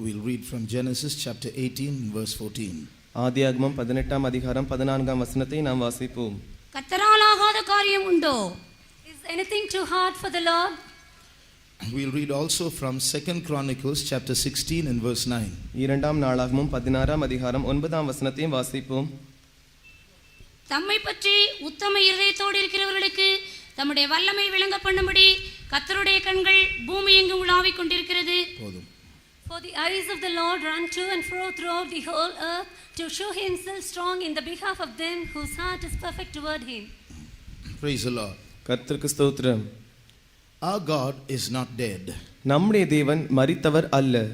We'll read from Genesis chapter 18 verse 14. ஆதியாகமம் 18ஆம் அதிகாரம் 14ஆம் வசனத்தை நாம் வாசிப்போம். கர்த்தரால் ஆகாத காரியம் உண்டோ? Is anything too hard for the Lord? We'll read also from 2 Chronicles chapter 16 and verse 9. இரண்டாம் நாளாகமம் 16ஆம் அதிகாரம் 9ஆம் வசனத்தையும் வாசிப்போம். தம்மை பற்றி உத்தம இருதயத்தோடு இருக்கிறவர்களுக்கு தம்முடைய வல்லமை விளங்க பண்ணும்படி கர்த்தருடைய கண்கள் பூமி எங்கும் உலாவிக் கொண்டிருக்கிறது. போதும். For the eyes of the Lord run to and fro throughout the whole earth to show himself strong in the behalf of them whose heart is perfect toward him. Praise the Lord. கர்த்தருக்கு ஸ்தோத்திரம். Our God is not dead. நம்முடைய தேவன் மரித்தவர் அல்ல.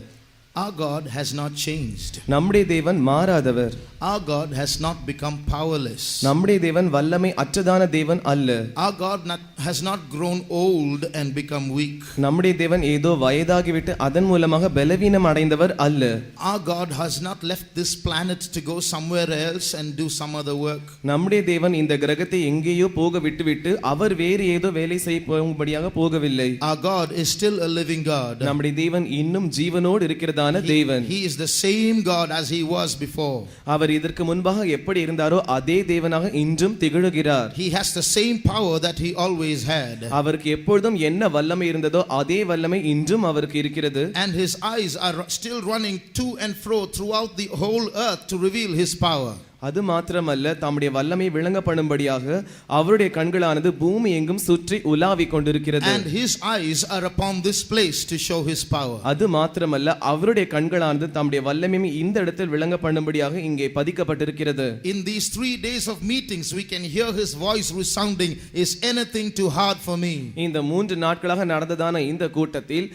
Our God has not changed. நம்முடைய தேவன் மாறாதவர். Our God has not become powerless. நம்முடைய தேவன் வல்லமை அற்றதான தேவன் அல்ல. Our God has not grown old and become weak. நம்முடைய தேவன் ஏதோ வயதாகிவிட்டு அதன் மூலமாக பலவீனம் அடைந்தவர் அல்ல. Our God has not left this planet to go somewhere else and do some other work. நம்முடைய தேவன் இந்த கிரகத்தை எங்கேயோ போக விட்டுவிட்டு அவர் வேறு ஏதோ வேலை செய்ய போகும்படியாக போகவில்லை. Our God is still a living God. நம்முடைய தேவன் இன்னும் ஜீவனோடு இருக்கிறதான தேவன். He is the same God as he was before. அவர் இதற்கு முன்பாக எப்படி இருந்தாரோ அதே தேவனாக இன்றும் திகழுகிறார். He has the same power that he always had. அவருக்கு எப்பொழுதும் என்ன வல்லமை இருந்ததோ அதே வல்லமை இன்றும் அவருக்கு இருக்கிறது. And his eyes are still running to and fro throughout the whole earth to reveal his power. அது மாத்திரமல்ல, தம்முடைய வல்லமை விளங்க பண்ணும்படியாக அவருடைய கண்களானது பூமி எங்கும் சுற்றி உலாவிக் கொண்டிருக்கிறது. And his eyes are upon this place to show his power. அது மாத்திரமல்ல, அவருடைய கண்களானது தம்முடைய வல்லமையை இந்த இடத்தில் விளங்க பண்ணும்படியாக இங்கே பதிக்கப்பட்டிருக்கிறது. In these 3 days of meetings we can hear his voice resounding, is anything too hard for me? இந்த 3 நாட்களாக நடந்ததான இந்த கூட்டத்தில்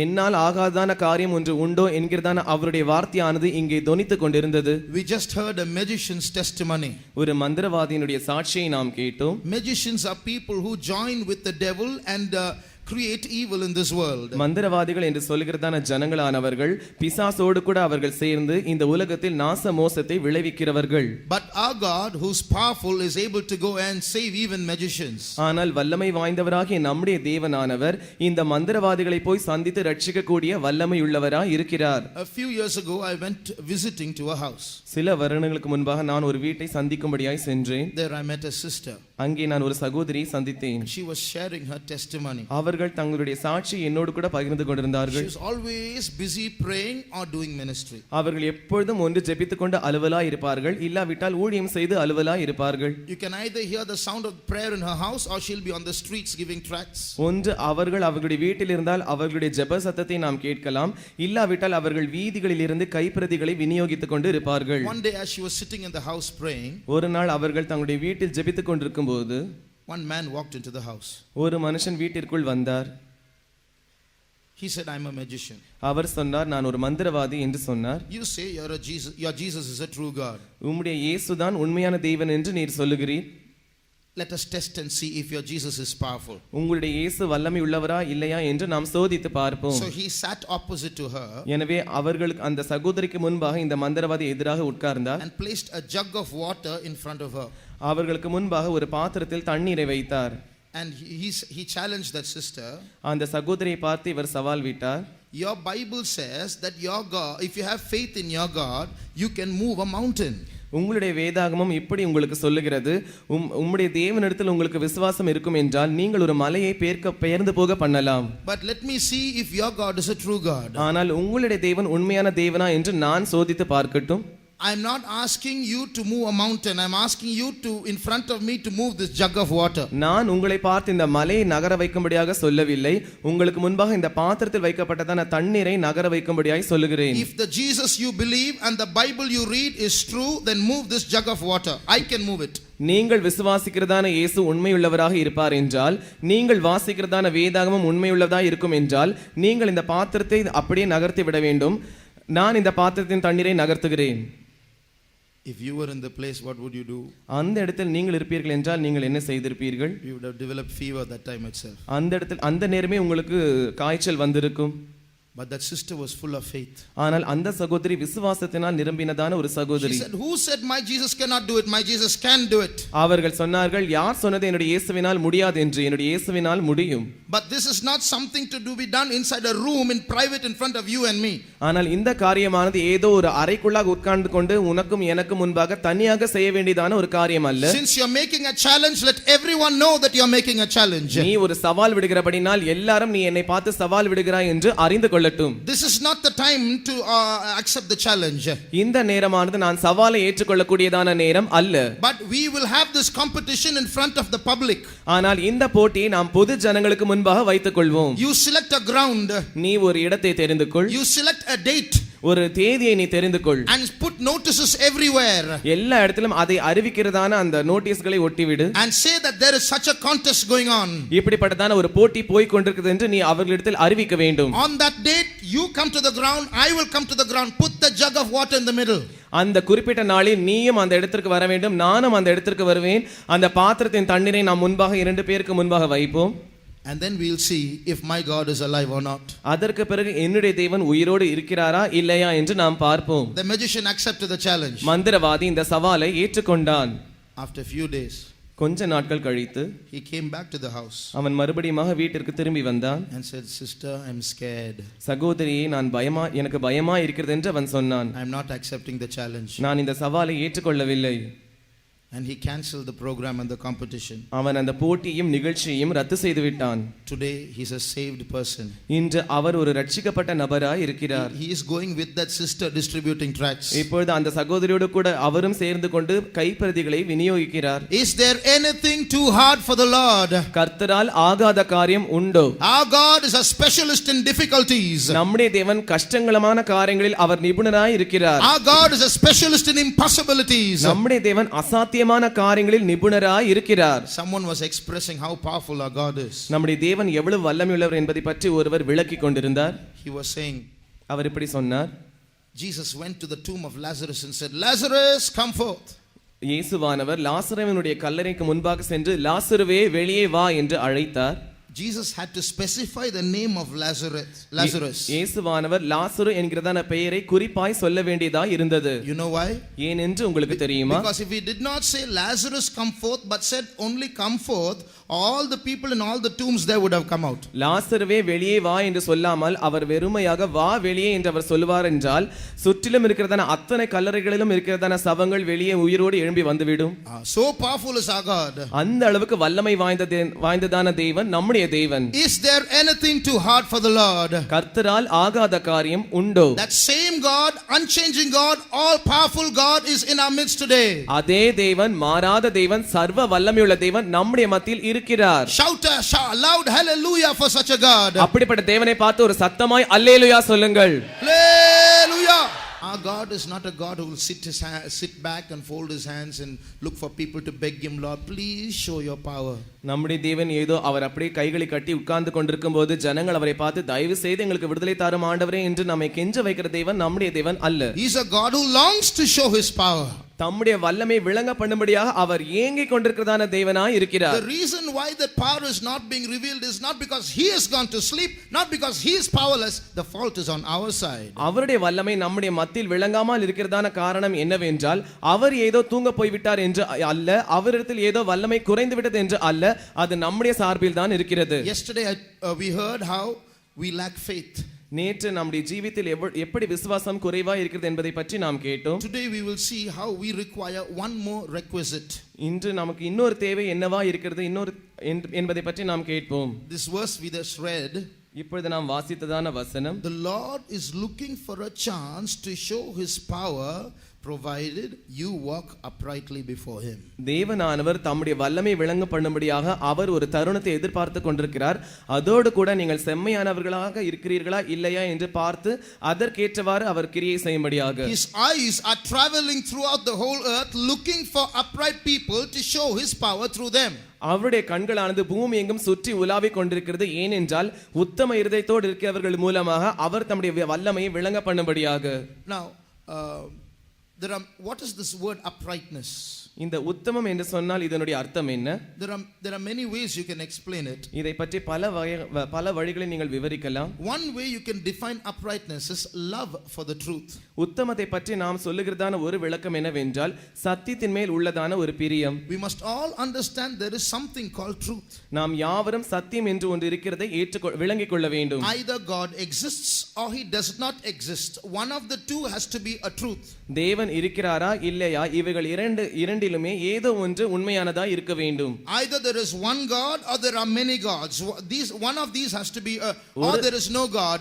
என்னால் ஆகாதான காரியம் ஒன்று உண்டோ என்கிறதான அவருடைய வார்த்தையானது இங்கே தொனித்துக் கொண்டிருந்தது. We just heard a magician's testimony. ஒரு மந்திரவாதியினுடைய சாட்சியை நாம் கேட்டோம். Magicians are people who join with the devil and create evil in this world. மந்திரவாதிகள் என்று சொல்கிறதான ஜனங்களானவர்கள் பிசாசோடு கூட அவர்கள் சேர்ந்து இந்த உலகத்தில் நாச மோசத்தை விளைவிக்கிறவர்கள். But our God who's powerful is able to go and save even magicians. ஆனால் வல்லமை வாய்ந்தவராகிய நம்முடைய தேவனானவர் இந்த மந்திரவாதிகளை போய் சந்தித்து ரட்சிக்கக்கூடிய வல்லமை உள்ளவராய் இருக்கிறார். A few years ago I went visiting to a house. சில வருடங்களுக்கு முன்பாக நான் ஒரு வீட்டை சந்திக்கும்படியாய் சென்றேன். There I met a sister. அங்கே நான் ஒரு சகோதரியை சந்தித்தேன். She was sharing her testimony. அவர்கள் தங்களுடைய சாட்சி என்னோடு கூட பகிர்ந்து கொண்டிருந்தார்கள். She was always busy praying or doing ministry. அவர்கள் எப்பொழுதும் ஒன்று ஜெபித்துக் கொண்டு அலுவலாய் இருப்பார்கள், இல்லாவிட்டால் ஊழியம் செய்து அலுவலாய் இருப்பார்கள். You can either hear the sound of prayer in her house or she'll be on the streets giving tracts. ஒன்று அவர்களுடைய வீட்டில் இருந்தால் அவர்களுடைய ஜெப சத்தத்தை நாம் கேட்கலாம், இல்லாவிட்டால் அவர்கள் வீதிகளில் இருந்து கைப்பிரதிகளை விநியோகித்துக் கொண்டு இருப்பார்கள். One day as she was sitting in the house praying, ஒரு நாள் அவர்கள் தங்களுடைய வீட்டில் ஜெபித்துக் கொண்டிருக்கும் போது one man walked into the house. ஒரு மனுஷன் வீட்டிற்குள் வந்தார். He said, I'm a magician. அவர் சொன்னார், நான் ஒரு மந்திரவாதி என்று சொன்னார். You say your Jesus is a true God. உம்முடைய இயேசுதான் உண்மையான தேவன் என்று நீர் சொல்லுகிறீர். Let us test and see if your Jesus is powerful. உங்களுடைய இயேசு வல்லமை உள்ளவரா இல்லையா என்று நாம் சோதித்து பார்ப்போம். So he sat opposite to her. எனவே அவர்களுக்கு அந்த சகோதரிக்கு முன்பாக இந்த மந்திரவாதி எதிராக உட்கார்ந்தார். And placed a jug of water in front of her. அவர்களுக்கு முன்பாக ஒரு பாத்திரத்தில் தண்ணீரை வைத்தார். And he challenged that sister. அந்த சகோதரியை பார்த்து இவர் சவால் விட்டார். Your Bible says that your God, if you have faith in your God, you can move a mountain. உங்களுடைய வேதாகமம் இப்படி உங்களுக்கு சொல்லுகிறது, உம்முடைய தேவனிடத்தில் உங்களுக்கு விசுவாசம் இருக்கும் என்றால் நீங்கள் ஒரு மலையை பெயர்ந்து போக பண்ணலாம். But let me see if your God is a true God. ஆனால் உங்களுடைய தேவன் உண்மையான தேவனா என்று நான் சோதித்து பார்க்கட்டும். I'm not asking you to move a mountain. I'm asking you to, in front of me, to move this jug of water. நான் உங்களை பார்த்து இந்த மலையை நகர வைக்கும்படியாக சொல்லவில்லை, உங்களுக்கு முன்பாக இந்த பாத்திரத்தில் வைக்கப்பட்டதான தண்ணீரை நகர வைக்கும்படியாய் சொல்லுகிறேன். If the Jesus you believe and the Bible you read is true, then move this jug of water. I can move it. நீங்கள் விசுவாசிக்கிறதான இயேசு உண்மையுள்ளவராக இருப்பார் என்றால், நீங்கள் வாசிக்கிறதான வேதாகமம் உண்மையுள்ளதாக இருக்கும் என்றால், நீங்கள் இந்த பாத்திரத்தை அப்படியே நகர்த்தி விட வேண்டும். நான் இந்த பாத்திரத்தின் தண்ணீரை நகர்த்துகிறேன். If you were in the place, what would you do? அந்த இடத்தில் நீங்கள் இருப்பீர்கள் என்றால் நீங்கள் என்ன செய்திருப்பீர்கள்? You would have developed fever that time itself. அந்த இடத்தில் அந்த நேரமே உங்களுக்கு காய்ச்சல் வந்திருக்கும். But that sister was full of faith. ஆனால் அந்த சகோதரி விசுவாசத்தினால் நிரம்பினதான ஒரு She சகோதரி. said, who said my Jesus cannot do it? My Jesus can do it. அவர்கள் சொன்னார்கள், யார் சொன்னது என்னுடைய இயேசுவினால் முடியாது என்று? என்னுடைய இயேசுவினால் முடியும். But this is not something to be done inside a room in private in front of you and me. ஆனால் இந்த காரியமானது ஏதோ ஒரு அறைக்குள்ளாக உட்கார்ந்து கொண்டு உனக்கும் எனக்கும் முன்பாக தனியாக செய்ய வேண்டியதான ஒரு காரியம் அல்ல. Since you are making a challenge, let everyone know that you are making a challenge. நீ ஒரு சவால் விடுகிறபடினால் எல்லாரும் நீ என்னை பார்த்து சவால் விடுகிறாய் என்று அறிந்து கொள்ளட்டும். This is not the time to accept the challenge. இந்த நேரமானது நான் சவாலை ஏற்றுக்கொள்ளக்கூடியதான நேரம் அல்ல. But we will have this competition in front of the public. ஆனால் இந்த போட்டியை நாம் பொது ஜனங்களுக்கு முன்பாக வைத்துக் கொள்வோம். You select a ground. நீ ஒரு இடத்தை தெரிந்து கொள். You select a date. ஒரு தேதியை நீ தெரிந்து கொள். And put notices everywhere. எல்லா இடத்திலும் அதை அறிவிக்கிறதான அந்த நோட்டீஸ்களை ஒட்டிவிடு. And say that there is such a contest going on. இப்படிப்பட்டதான ஒரு போட்டி போய் கொண்டிருக்கிறது என்று நீ அவர்களிடத்தில் அறிவிக்க வேண்டும். On that date you come to the ground, I will come to the ground. Put the jug of water in the middle. அந்த குறிப்பிட்ட நாளில் நீயும் அந்த இடத்திற்கு வர வேண்டும், நானும் அந்த இடத்திற்கு வருவேன். அந்த பாத்திரத்தின் தண்ணீரை நாம் முன்பாக 2 பேருக்கு முன்பாக வைப்போம். And then we'll see if my God is alive or not. அதற்கு பிறகு என்னுடைய தேவன் உயிரோடு இருக்கிறாரா இல்லையா என்று நாம் பார்ப்போம். The magician accepted the challenge. மந்திரவாதி இந்த சவாலை ஏற்றுக்கொண்டான். After a few days கொஞ்ச நாட்கள் கழித்து he came back to the house அவன் மறுபடியும் வீட்டிற்கு திரும்பி வந்தான். and said, sister, I'm scared. சகோதரியே, எனக்கு பயமா இருக்கிறது என்று அவன் சொன்னான். I'm not accepting the challenge. நான் இந்த சவாலை ஏற்றுக்கொள்ளவில்லை. And he cancelled the program and the competition. அவன் அந்த போட்டியும் நிகழ்ச்சியையும் ரத்து செய்து விட்டான். Today he's a saved person. இன்று அவர் ஒரு ரட்சிக்கப்பட்ட நபராய் இருக்கிறார். He is going with that sister distributing tracts. இப்பொழுது அந்த சகோதரியோடு கூட அவரும் சேர்ந்து கொண்டு கைப்பிரதிகளை விநியோகிக்கிறார். Is there anything too hard for the Lord? கர்த்தரால் ஆகாத காரியம் உண்டோ? Our God is a specialist in difficulties. நம்முடைய தேவன் கஷ்டங்களமான காரியங்களில் அவர் நிபுணராய் இருக்கிறார். Our God is a specialist in impossibilities. நம்முடைய தேவன் அசாத்தியமான காரியங்களில் நிபுணராய் இருக்கிறார். Someone was expressing how powerful our God is. நம்முடைய தேவன் எவ்வளவு வல்லமையுள்ளவர் என்பதை பற்றி ஒருவர் விளக்கிக் கொண்டிருந்தார். He was saying, அவர் இப்படி சொன்னார். Jesus went to the tomb of Lazarus and said, Lazarus, come forth. இயேசுவானவர் லாசருவினுடைய கல்லறைக்கு முன்பாக சென்று லாசருவே வெளியே வா என்று அழைத்தார். Jesus had to specify the name of Lazarus. இயேசுவானவர் லாசரு என்கிறதான பெயரை குறிப்பாய் சொல்ல வேண்டியதாய் இருந்தது. You know why? ஏன் என்று உங்களுக்கு தெரியுமா? Because if he did not say Lazarus come forth but said only come forth, all the people in all the tombs there would have come out. லாசருவே வெளியே வா என்று சொல்லாமல் அவர் வெறுமையாக வா வெளியே என்று அவர் சொல்வார் என்றால் சுற்றிலும் இருக்கிறதான அத்தனை கல்லறைகளிலும் இருக்கிறதான சவங்கள் வெளியே உயிரோடு எழும்பி வந்துவிடும். So powerful is our God. அந்த அளவுக்கு வல்லமை வாய்ந்ததான தேவன் நம்முடைய தேவன். Is there anything too hard for the Lord? கர்த்தரால் ஆகாத காரியம் உண்டோ? That same God, unchanging God, all powerful God is in our midst today. அதே தேவன், மாறாத தேவன், சர்வ வல்லமையுள்ள தேவன் நம்முடைய மத்தியில் இருக்கிறார். Shout a loud hallelujah for such a God. அப்படிப்பட்ட தேவனை பார்த்து ஒரு சத்தமாய் அல்லேலூயா சொல்லுங்கள். Hallelujah. Our God is not a God who will sit back and fold his hands and look for people to beg him, Lord, please show your power. நம்முடைய தேவன் ஏதோ அவர் அப்படியே கைகளை கட்டி உட்கார்ந்து கொண்டிருக்கும் போது ஜனங்கள் அவரை பார்த்து தயவு செய்து எங்களுக்கு விடுதலை தாரும் ஆண்டவரே என்று நம்மை கெஞ்ச வைக்கிற தேவன் நம்முடைய தேவன் அல்ல. He is a God who longs to show his power. தம்முடைய வல்லமை விளங்க பண்ணும்படியாக அவர் ஏங்கிக் கொண்டிருக்கிறதான தேவனாய் இருக்கிறார். The reason why that power is not being revealed is not because he has gone to sleep, not because he is powerless. The fault is on our side. அவருடைய வல்லமை நம்முடைய மத்தியில் விளங்காமல் இருக்கிறதான காரணம் என்னவென்றால் அவர் ஏதோ தூங்க போய்விட்டார் என்று அல்ல, அவரிடத்தில் ஏதோ வல்லமை குறைந்து விட்டது என்று அல்ல, அது நம்முடைய சார்பில் தான் இருக்கிறது. Yesterday we heard how we lack faith. நேற்று நம்முடைய ஜீவித்தில் எப்படி விசுவாசம் குறைவா இருக்கிறது என்பதை பற்றி நாம் கேட்டோம். Today we will see how we require one more requisite. இன்று நமக்கு இன்னொரு தேவை என்னவா இருக்கிறது என்பதை பற்றி நாம் கேட்போம். This verse we just read. இப்பொழுது நாம் வாசித்ததான வசனம், The Lord is looking for a chance to show his power provided you walk uprightly before him. தேவனானவர் தம்முடைய வல்லமை விளங்க பண்ணும்படியாக அவர் ஒரு தருணத்தை எதிர்பார்த்து கொண்டிருக்கிறார். அதோடு கூட நீங்கள் செம்மையானவர்களாக இருக்கிறீர்களா இல்லையா என்று பார்த்து அதற்கேற்றவாறு அவர் கிரியை செய்யும்படியாக. His eyes are traveling throughout the whole earth looking for upright people to show his power through them. அவருடைய கண்களானது பூமி எங்கும் சுற்றி உலாவிக் கொண்டிருக்கிறது. ஏனென்றால் உத்தம இருதயத்தோடு இருக்கிறவர்கள் மூலமாக அவர் தம்முடைய வல்லமையை விளங்க பண்ணும்படியாக. Now What is this word uprightness? இந்த உத்தமம் என்று சொன்னால் இதனுடைய அர்த்தம் என்ன? There are many ways you can explain it. இதை பற்றி பல வழிகளில் நீங்கள் விவரிக்கலாம். One way you can define uprightness is love for the truth. உத்தமத்தை பற்றி நாம் சொல்லுகிறதான ஒரு விளக்கம் என்னவென்றால் சத்தியத்தின் மேல் உள்ளதான ஒரு பிரியம். We must all understand there is something called truth. நாம் யாவரும் சத்தியம் என்று ஒன்று இருக்கிறதை விளங்கிக் கொள்ள வேண்டும். Either God exists or he does not exist. One of the two has to be a truth. தேவன் இருக்கிறாரா இல்லையா இவைகள் இரண்டிலுமே ஏதோ ஒன்று உண்மையானதா இருக்க வேண்டும். Either there is one God or there are many gods. One of these has to be or there is no God.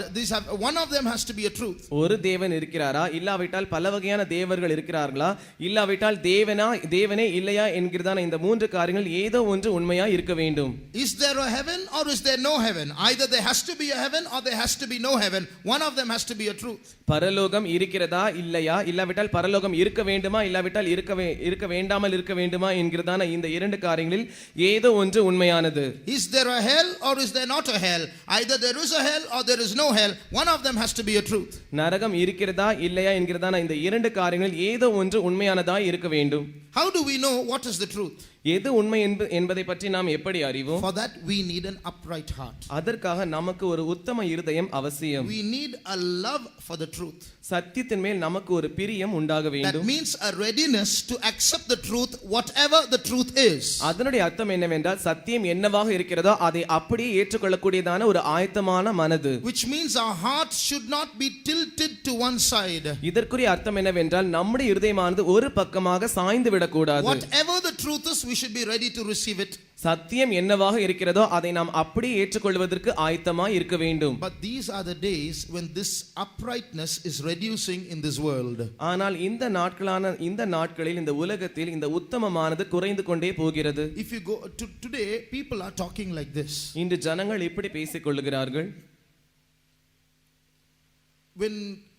One of them has to be a truth. ஒரு தேவன் இருக்கிறாரா இல்லாவிட்டால் பல வகையான தேவர்கள் இருக்கிறார்களா இல்லாவிட்டால் தேவனே இல்லையா என்கிறதான இந்த மூன்று காரியங்கள் ஏதோ ஒன்று உண்மையா இருக்க வேண்டும். Is there a heaven or is there no heaven? Either there has to be a heaven or there has to be no heaven. One of them has to be a truth. பரலோகம் இருக்கிறதா இல்லையா இல்லாவிட்டால் பரலோகம் இருக்க வேண்டுமா இல்லாவிட்டால் இருக்க வேண்டாமல் இருக்க வேண்டுமா என்கிறதான இந்த இரண்டு காரியங்களில் ஏதோ ஒன்று உண்மையானது. Is there a hell or is there not a hell? Either there is a hell or there is no hell. One of them has to be a truth. நரகம் இருக்கிறதா இல்லையா என்கிறதான இந்த இரண்டு காரியங்களில் ஏதோ ஒன்று உண்மையானதா இருக்க வேண்டும். How do we know what is the truth? எது உண்மை என்பதை பற்றி நாம் எப்படி அறிவோம்? For that we need an upright heart. அதற்காக நமக்கு ஒரு உத்தம இருதயம் அவசியம். We need a love for the truth. சத்தியத்தின் மேல் நமக்கு ஒரு பிரியம் உண்டாக வேண்டும். That means a readiness to accept the truth whatever the truth is. அதனுடைய அர்த்தம் என்னவென்றால் சத்தியம் என்னவாக இருக்கிறதோ அதை அப்படியே ஏற்றுக்கொள்ளக்கூடியதான ஒரு ஆயத்தமான மனது. Which means our heart should not be tilted to one side. இதற்குரிய அர்த்தம் என்னவென்றால் நம்முடைய இருதயமானது ஒரு பக்கமாக சாய்ந்து விடக்கூடாது. Whatever the truth is, we should be ready to receive it. சத்தியம் என்னவாக இருக்கிறதோ அதை நாம் அப்படியே ஏற்றுக்கொள்வதற்கு ஆயத்தமாய் இருக்க வேண்டும். But these are the days when this uprightness is reducing in this world. ஆனால் இந்த நாட்களில் இந்த உலகத்தில் இந்த உத்தமமானது குறைந்து கொண்டே போகிறது. If you go to today, people are talking like this. இன்று ஜனங்கள் இப்படி பேசிக் கொள்ளுகிறார்கள்.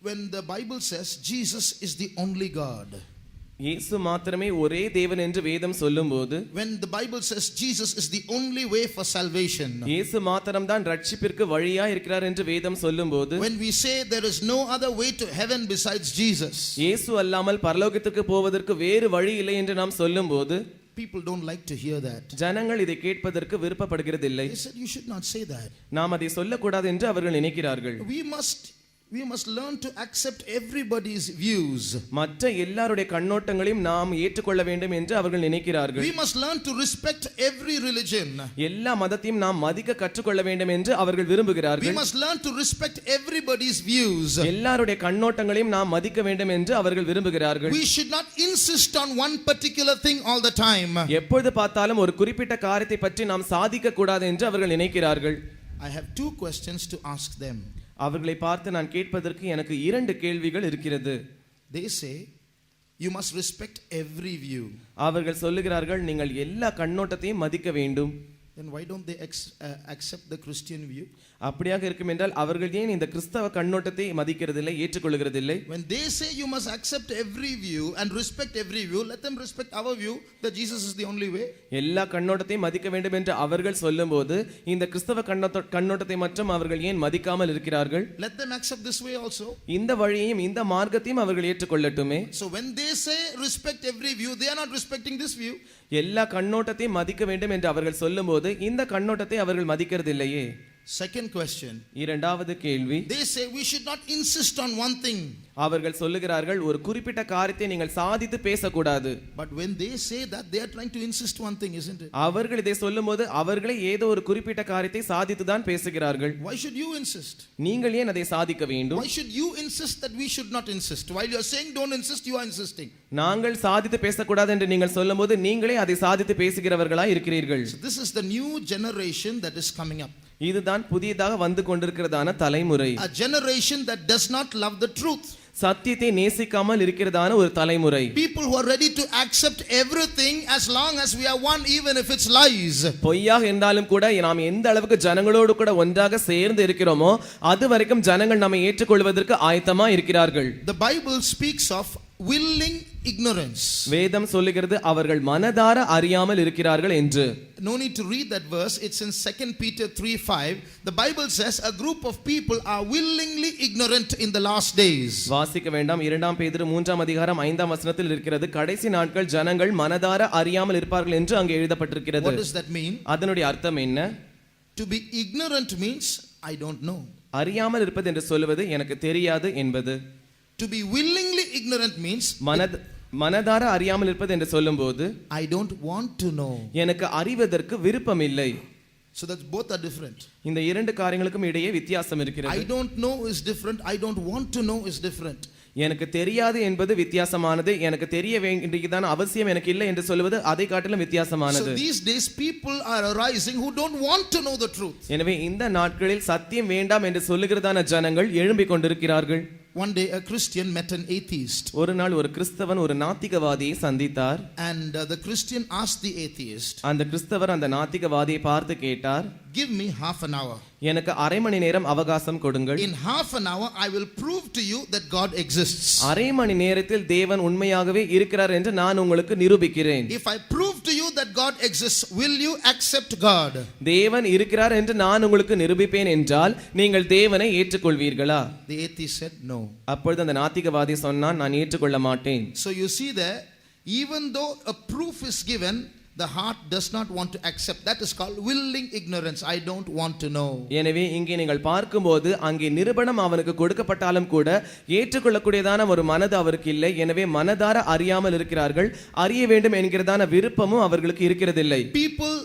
When the Bible says Jesus is the only God. இயேசு மாத்திரமே ஒரே தேவன் என்று வேதம் சொல்லும்போது, when the Bible says Jesus is the only way for salvation, இயேசு மாத்திரம் தான் ரட்சிப்பிற்கு வழியா இருக்கிறார் என்று வேதம் சொல்லும்போது, when we say there is no other way to heaven besides Jesus, இயேசு அல்லாமல் பரலோகத்துக்கு போவதற்கு வேறு வழி இல்லை என்று நாம் சொல்லும்போது, people don't like to hear that. ஜனங்கள் இதை கேட்பதற்கு விருப்பப்படுகிறதில்லை. They said you should not say that. நாம் அதை சொல்லக்கூடாது என்று அவர்கள் நினைக்கிறார்கள். We must learn to accept everybody's views. மற்ற எல்லாருடைய கண்ணோட்டங்களையும் நாம் ஏற்றுக்கொள்ள வேண்டும் என்று அவர்கள் நினைக்கிறார்கள். We must learn to respect every religion. எல்லா மதத்தையும் நாம் மதிக்க கற்றுக்கொள்ள வேண்டும் என்று அவர்கள் விரும்புகிறார்கள். We must learn to respect everybody's views. எல்லாருடைய கண்ணோட்டங்களையும் நாம் மதிக்க வேண்டும் என்று அவர்கள் விரும்புகிறார்கள். We should not insist on one particular thing all the time. எப்பொழுது பார்த்தாலும் ஒரு குறிப்பிட்ட காரியத்தை பற்றி நாம் சாதிக்க கூடாது என்று அவர்கள் நினைக்கிறார்கள். I have two questions to ask them. அவர்களை பார்த்து நான் கேட்பதற்கு எனக்கு இரண்டு கேள்விகள் இருக்கிறது. They say you must respect every view. அவர்கள் சொல்லுகிறார்கள் நீங்கள் எல்லா கண்ணோட்டத்தையும் மதிக்க வேண்டும். Then why don't they accept the Christian view? அப்படியாக இருக்கும் என்றால் அவர்கள் ஏன் இந்த கிறிஸ்தவ கண்ணோட்டத்தை மதிக்கிறதில்லை, ஏற்றுக்கொள்கிறதில்லை? When they say you must accept every view and respect every view, let them respect our view that Jesus is the only way. எல்லா கண்ணோட்டத்தையும் மதிக்க வேண்டும் என்று அவர்கள் சொல்லும்போது இந்த கிறிஸ்தவ கண்ணோட்டத்தை மட்டும் அவர்கள் ஏன் மதிக்காமல் இருக்கிறார்கள்? Let them accept this way also. இந்த வழியையும் இந்த மார்க்கத்தையும் அவர்கள் ஏற்றுக்கொள்ளட்டுமே. So when they say respect every view, they are not respecting this view. எல்லா கண்ணோட்டத்தையும் மதிக்க வேண்டும் என்று அவர்கள் சொல்லும்போது இந்த கண்ணோட்டத்தை அவர்கள் மதிக்கிறதில்லையே. Second question. இரண்டாவது கேள்வி. They say we should not insist on one thing. அவர்கள் சொல்லுகிறார்கள் ஒரு குறிப்பிட்ட காரியத்தை நீங்கள் சாதித்து பேசக்கூடாது. But when they say that, they are trying to insist one thing, isn't it? அவர்கள் இதை சொல்லும்போது அவர்களே ஏதோ ஒரு குறிப்பிட்ட காரியத்தை சாதித்து தான் பேசுகிறார்கள். Why should you insist? நீங்கள் ஏன் அதை சாதிக்க வேண்டும்? Why should you insist that we should not insist? While you are saying don't insist, you are insisting. நாங்கள் சாதித்து பேசக்கூடாது என்று நீங்கள் சொல்லும்போது நீங்களே அதை சாதித்து பேசுகிறவர்களாய் இருக்கிறீர்கள். So this is the new generation that is coming up. இதுதான் புதியதாக வந்து கொண்டிருக்கிறதான தலைமுறை. A generation that does not love the truth. சத்தியத்தை நேசிக்காமல் இருக்கிறதான ஒரு தலைமுறை. People who are ready to accept everything as long as we are one, even if it's lies. பொய்யாக இருந்தாலும் கூட நாம் எந்த அளவுக்கு ஜனங்களோடு கூட ஒன்றாக சேர்ந்து இருக்கிறோமோ அது வரைக்கும் ஜனங்கள் நம்மை ஏற்றுக்கொள்வதற்கு ஆயத்தமா இருக்கிறார்கள். The Bible speaks of willing ignorance. வேதம் சொல்லுகிறது அவர்கள் மனதார அறியாமல் இருக்கிறார்கள் என்று. No need to read that verse. It's in 2 Peter 3:5. The Bible says a group of people are willingly ignorant in the last days. வாசிக்க வேண்டாம். 2 பேதுரு 3 அதிகாரம் 5 வசனத்தில் இருக்கிறது, கடைசி நாட்கள் ஜனங்கள் மனதார அறியாமல் இருப்பார்கள் என்று அங்கே எழுதப்பட்டிருக்கிறது. What does that mean? அதனுடைய அர்த்தம் என்ன? To be ignorant means I don't know. அறியாமல் இருப்பது என்று சொல்லுவது எனக்கு தெரியாது என்பது. To be willingly ignorant means மனதார அறியாமல் இருப்பது என்று சொல்லும்போது I don't want to know. எனக்கு அறிவதற்கு விருப்பம் இல்லை. So that both are different. இந்த இரண்டு காரியங்களுக்கும் இடையே வித்தியாசம் இருக்கிறது. I don't know is different. I don't want to know is different. எனக்கு தெரியாது என்பது வித்தியாசமானது, எனக்கு தெரிய வேண்டியதான அவசியம் எனக்கு இல்லை என்று சொல்வது அதை காட்டிலும் வித்தியாசமானது. So these days people are arising who don't want to know the truth. எனவே இந்த நாட்களில் சத்தியம் வேண்டாம் என்று சொல்லுகிறதான ஜனங்கள் எழும்பிக் கொண்டிருக்கிறார்கள். One day a Christian met an atheist. ஒரு நாள் ஒரு கிறிஸ்தவன் ஒரு நாத்திகவாதியை சந்தித்தார். And the Christian asked the atheist, அந்த கிறிஸ்தவர் அந்த நாத்திகவாதியை பார்த்து கேட்டார், give me half an hour. எனக்கு அரை மணி நேரம் அவகாசம் கொடுங்கள். In half an hour I will prove to you that God exists. அரை மணி நேரத்தில் தேவன் உண்மையாகவே இருக்கிறார் என்று நான் உங்களுக்கு நிரூபிக்கிறேன். If I prove to you that God exists, will you accept God? தேவன் இருக்கிறார் என்று நான் உங்களுக்கு நிரூபிப்பேன் என்றால் நீங்கள் தேவனை ஏற்றுக்கொள்வீர்களா? The atheist said no. அப்பொழுது அந்த நாத்திகவாதி சொன்னான், நான் ஏற்றுக்கொள்ள மாட்டேன். So you see there, even though a proof is given, the heart does not want to accept. That is called willing ignorance. I don't want to know. எனவே இங்கே நீங்கள் பார்க்கும்போது அங்கே நிரூபணம் அவனுக்கு கொடுக்கப்பட்டாலும் கூட ஏற்றுக்கொள்ளக்கூடியதான ஒரு மனது அவருக்கு இல்லை. எனவே மனதார அறியாமல் இருக்கிறார்கள். அறிய வேண்டும் என்கிறதான விருப்பமும் அவர்களுக்கு இருக்கிறதில்லை. People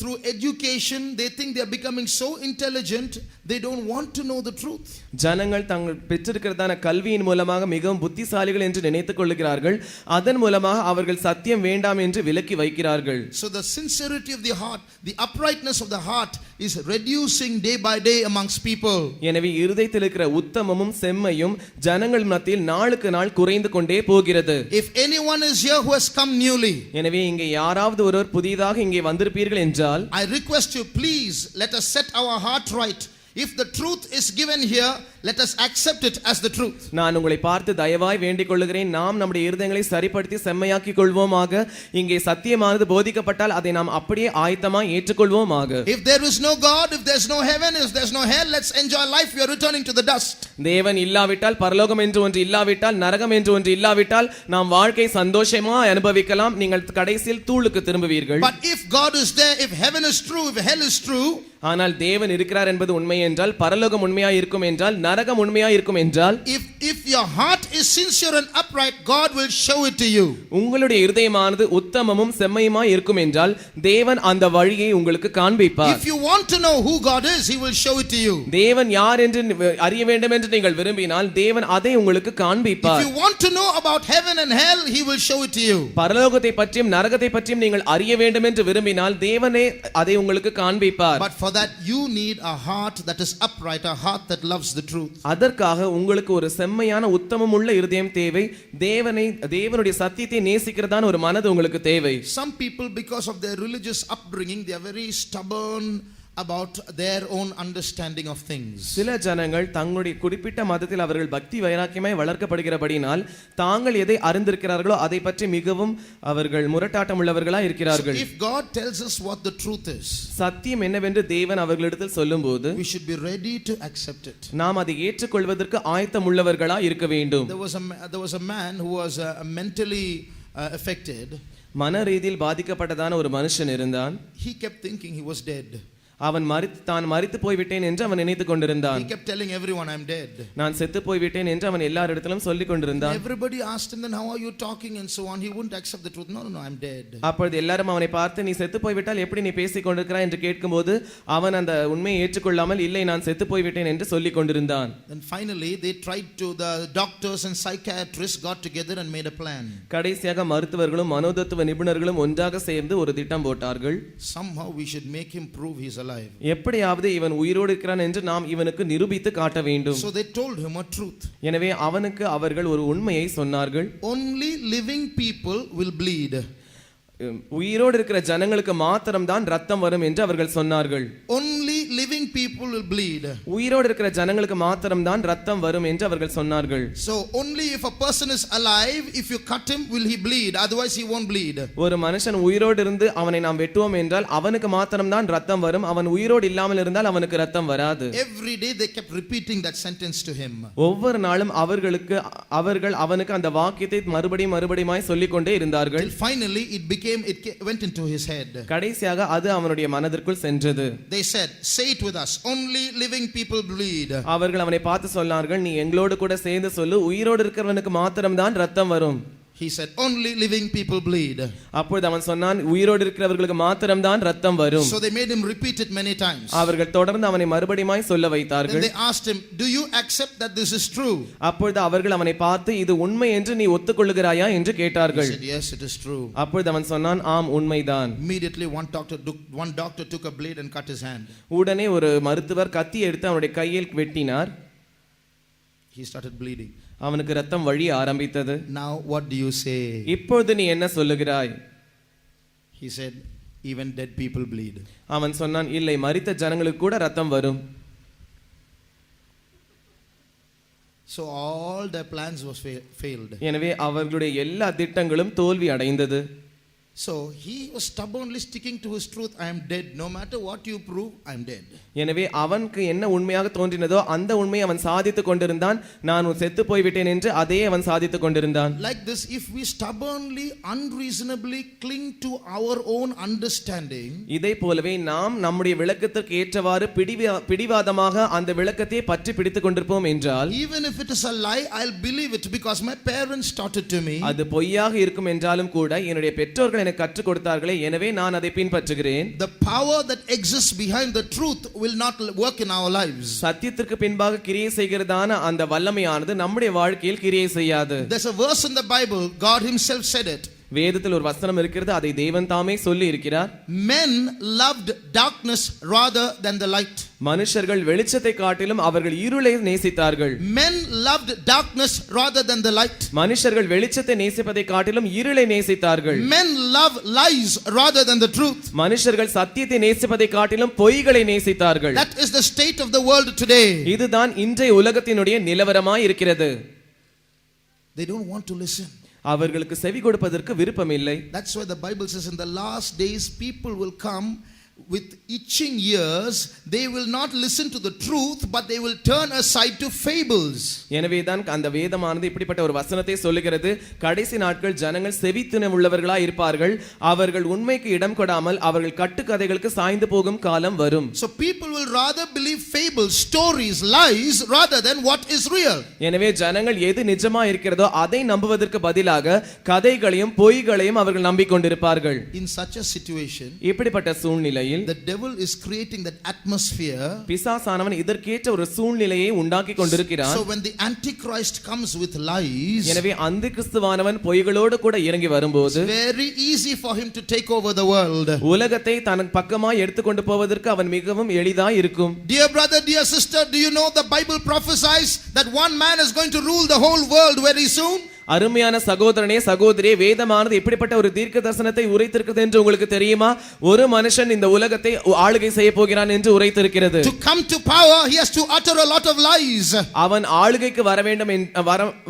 through education they think they are becoming so intelligent, they don't want to know the truth. ஜனங்கள் தங்கள் பெற்றிருக்கிறதான கல்வியின் மூலமாக மிகவும் புத்திசாலிகள் என்று நினைத்துக் கொள்கிறார்கள். அதன் மூலமாக அவர்கள் சத்தியம் வேண்டாம் என்று விலக்கி வைக்கிறார்கள். So the sincerity of the heart, the uprightness of the heart is reducing day by day amongst people. எனவே இருதயத்தில் இருக்கிற உத்தமமும் செம்மையும் ஜனங்கள் மத்தியில் நாளுக்கு நாள் குறைந்து கொண்டே போகிறது. If anyone is here who has come newly, எனவே இங்கே யாராவது ஒருவர் புதிதாக இங்கே வந்திருப்பீர்கள் என்றால் I request you, please let us set our heart right. If the truth is given here, let us accept it as the truth. நான் உங்களை பார்த்து தயவாய் வேண்டிக் கொள்கிறேன், நாம் நம்முடைய இருதயங்களை சரிப்படுத்தி செம்மையாக்கிக் கொள்வோமாக. இங்கே சத்தியமானது போதிக்கப்பட்டால் அதை நாம் அப்படியே ஆயத்தமாய் ஏற்றுக்கொள்வோமாக. If there is no God, if there is no heaven, if there is no hell, let's enjoy life. We are returning to the dust. தேவன் இல்லாவிட்டால், பரலோகம் என்று ஒன்று இல்லாவிட்டால், நரகம் என்று ஒன்று இல்லாவிட்டால் நாம் வாழ்க்கை சந்தோஷமாய் அனுபவிக்கலாம். நீங்கள் கடைசியில் தூளுக்கு திரும்புவீர்கள். But if God is there, if heaven is true, if hell is true, ஆனால் தேவன் இருக்கிறார் என்பது உண்மை என்றால், பரலோகம் உண்மையாய் இருக்கும் என்றால், நரகம் உண்மையாய் இருக்கும் என்றால், if your heart is sincere and upright, God will show it to you. உங்களுடைய இருதயமானது உத்தமமும் செம்மையுமாய் இருக்கும் என்றால் தேவன் அந்த வழியை உங்களுக்கு காண்பிப்பார். If you want to know who God is, he will show it to you. தேவன் யார் என்று அறிய வேண்டும் என்று நீங்கள் விரும்பினால் தேவன் அதை உங்களுக்கு காண்பிப்பார். If you want to know about heaven and hell, he will show it to you. பரலோகத்தை பற்றியும் நரகத்தை பற்றியும் நீங்கள் அறிய வேண்டும் என்று விரும்பினால் தேவனே அதை உங்களுக்கு காண்பிப்பார். But for that you need a heart that is upright, a heart that loves the truth. அதற்காக உங்களுக்கு ஒரு செம்மையான உத்தமமுள்ள இருதயம் தேவை. தேவனுடைய சத்தியத்தை நேசிக்கிறதான ஒரு மனது உங்களுக்கு தேவை. Some people, because of their religious upbringing, they are very stubborn about their own understanding of things. சில ஜனங்கள் தங்களுடைய குறிப்பிட்ட மதத்தில் அவர்கள் பக்தி வைராக்கியமாய் வளர்க்கப்படுகிறபடியினால் தாங்கள் எதை அறிந்திருக்கிறார்களோ அதை பற்றி மிகவும் அவர்கள் முரட்டாட்டம் உள்ளவர்களாய் இருக்கிறார்கள். So if God tells us what the truth is, சத்தியம் என்னவென்று தேவன் அவர்களிடத்தில் சொல்லும்போது we should be ready to accept it. நாம் அதை ஏற்றுக்கொள்வதற்கு ஆயத்தம் உள்ளவர்களாய் இருக்க வேண்டும். There was a man who was mentally affected. மன ரீதியில் பாதிக்கப்பட்டதான ஒரு மனுஷன் இருந்தான். He kept thinking he was dead. அவன் தான் மரித்து போய்விட்டேன் என்று அவன் நினைத்துக் கொண்டிருந்தான். He kept telling everyone, I'm dead. நான் செத்து போய்விட்டேன் என்று அவன் எல்லாரிடத்திலும் சொல்லிக் கொண்டிருந்தான். Everybody asked him, then how are you talking and so on. He wouldn't accept the truth. No, I'm dead. அப்பொழுது எல்லாரும் அவனை பார்த்து, நீ செத்து போய்விட்டால் எப்படி நீ பேசிக் கொண்டிருக்கிறாய் என்று கேட்கும்போது அவன் அந்த உண்மையை ஏற்றுக்கொள்ளாமல், இல்லை நான் செத்து போய்விட்டேன் என்று சொல்லிக் கொண்டிருந்தான். Then finally they tried to, the doctors and psychiatrists got together and made a plan. கடைசியாக மருத்துவர்களும் மனோதத்துவ நிபுணர்களும் ஒன்றாக சேர்ந்து ஒரு திட்டம் போட்டார்கள். Somehow we should make him prove he's alive. எப்படியாவது இவன் உயிரோடு இருக்கிறான் என்று நாம் இவனுக்கு நிரூபித்து காட்ட வேண்டும். So they told him a truth. எனவே அவனுக்கு அவர்கள் ஒரு உண்மையை சொன்னார்கள். Only living people will bleed. உயிரோடு இருக்கிற ஜனங்களுக்கு மாத்திரம் தான் ரத்தம் வரும் என்று அவர்கள் சொன்னார்கள். Only living people will bleed. உயிரோடு இருக்கிற ஜனங்களுக்கு மாத்திரம்தான் ரத்தம் வரும் என்று அவர்கள் சொன்னார்கள். So only if a person is alive, if you cut him, will he bleed? Otherwise he won't bleed. ஒரு மனுஷன் உயிரோடு இருந்து அவனை நாம் வெட்டுவோம் என்றால் அவனுக்கு மாத்திரம்தான் ரத்தம் வரும். அவன் உயிரோடு இல்லாமல் இருந்தால் அவனுக்கு ரத்தம் வராது. Every day they kept repeating that sentence to him. ஒவ்வொரு நாளும் அவர்கள் அவனுக்கு அந்த வாக்கியத்தை மறுபடியுமாய் சொல்லிக்கொண்டே இருந்தார்கள். Till finally it went into his head. கடைசியாக அது அவனுடைய மனதிற்குள் சென்றது. They said, say it with us, only living people bleed. அவர்கள் அவனை பார்த்து சொன்னார்கள், நீ எங்களோடு கூட சேர்ந்து சொல்லு, உயிரோடு இருக்கிறவனுக்கு மாத்திரம்தான் ரத்தம் வரும். He said, only living people bleed. அப்பொழுது அவன் சொன்னான், உயிரோடு இருக்கிறவர்களுக்கு மாத்திரம்தான் ரத்தம் வரும். So they made him repeat it many times. அவர்கள் தொடர்ந்து அவனை மறுபடியுமாய் சொல்ல வைத்தார்கள். Then they asked him, do you accept that this is true? அப்பொழுது அவர்கள் அவனை பார்த்து, இது உண்மை என்று நீ ஒத்துக்கொள்ளுகிறாயா என்று கேட்டார்கள். He said, yes, it is true. அப்பொழுது அவன் சொன்னான், ஆம் உண்மைதான். Immediately one doctor took a blade and cut his hand. உடனே ஒரு மருத்துவர் கத்தி எடுத்து அவனுடைய கையில் வெட்டினார். He started bleeding. அவனுக்கு ரத்தம் வழிய ஆரம்பித்தது. Now what do you say? இப்பொழுது நீ என்ன சொல்லுகிறாய்? He said, even dead people bleed. அவன் சொன்னான், இல்லை, மரித்த ஜனங்களுக்கு கூட ரத்தம் வரும். So all their plans was failed. எனவே அவர்களுடைய எல்லா திட்டங்களும் தோல்வி அடைந்தது. So he was stubbornly sticking to his truth. I am dead. No matter what you prove, I am dead. எனவே அவனுக்கு என்ன உண்மையாக தோன்றினதோ அந்த உண்மையை அவன் சாதித்துக் கொண்டிருந்தான். நான் செத்து போய்விட்டேன் என்று அதே அவன் சாதித்துக் கொண்டிருந்தான். Like this, if we stubbornly, unreasonably cling to our own understanding, இதை போலவே நாம் நம்முடைய விளக்கத்திற்கு ஏற்றவாறு பிடிவாதமாக அந்த விளக்கத்தை பற்றி பிடித்துக் கொண்டிருப்போம் என்றால், even if it is a lie, I'll believe it because my parents taught it to me. அது பொய்யாக இருக்கும் என்றாலும் கூட என்னுடைய பெற்றோர்கள் எனக்கு கற்றுக் கொடுத்தார்களே, எனவே நான் அதை பின்பற்றுகிறேன். The power that exists behind the truth will not work in our lives. சத்தியத்திற்கு பின்பாக கிரியை செய்கிறதான அந்த வல்லமையானது நம்முடைய வாழ்க்கையில் கிரியை செய்யாது. There's a verse in the Bible, God himself said it. வேதத்தில் ஒரு வசனம் இருக்கிறது, அதை தேவன் தாமே சொல்லி இருக்கிறார். Men loved darkness rather than the light. மனுஷர்கள் வெளிச்சத்தை காட்டிலும் அவர்கள் இருளை நேசித்தார்கள். Men loved darkness rather than the light. மனுஷர்கள் வெளிச்சத்தை நேசிப்பதை காட்டிலும் இருளை நேசித்தார்கள். Men love lies rather than the truth. மனுஷர்கள் சத்தியத்தை நேசிப்பதை காட்டிலும் பொய்களை நேசித்தார்கள். That is the state of the world today. இதுதான் இன்றைய உலகத்தினுடைய நிலவரமாய் இருக்கிறது. They don't want to listen. அவர்களுக்கு செவி கொடுப்பதற்கு விருப்பம் இல்லை. That's why the Bible says in the last days people will come with itching ears. They will not listen to the truth, but they will turn aside to fables. எனவேதான் அந்த வேதமானது இப்படிப்பட்ட ஒரு வசனத்தை சொல்லுகிறது. கடைசி நாட்கள் ஜனங்கள் செவித்தின உள்ளவர்களாய் இருப்பார்கள். அவர்கள் உண்மைக்கு இடம் கொடாமல் அவர்கள் கட்டுக்கதைகளுக்கு சாய்ந்து போகும் காலம் வரும். So people will rather believe fables, stories, lies rather than what is real. எனவே ஜனங்கள் எது நிஜமா இருக்கிறதோ அதை நம்புவதற்கு பதிலாக கதைகளையும் பொய்களையும் அவர்கள் நம்பிக்கொண்டிருப்பார்கள். In such a situation, இப்படிப்பட்ட சூழ்நிலையில் the devil is creating that atmosphere. பிசாசானவன் இதற்கேற்ற ஒரு சூழ்நிலையை உண்டாக்கி கொண்டிருக்கிறான். So when the antichrist comes with lies, எனவே அந்த கிறிஸ்துவானவன் பொய்களோடு கூட இறங்கி வரும்போது it's very easy for him to take over the world. உலகத்தை தன் பக்கமாய் எடுத்துக்கொண்டு போவதற்கு அவன் மிகவும் எளிதாய் இருக்கும். Dear brother, dear sister, do you know the Bible prophesies that one man is going to rule the whole world very soon? அருமையான சகோதரனே சகோதரியே, வேதமானது இப்படிப்பட்ட ஒரு தீர்க்க தரிசனத்தை உரைத்திருக்கிறது என்று உங்களுக்கு தெரியுமா? ஒரு மனுஷன் இந்த உலகத்தை ஆளுகை செய்ய போகிறான் என்று உரைத்திருக்கிறது. To come to power, he has to utter a lot of lies. அவன் ஆளுகைக்கு வர வேண்டும்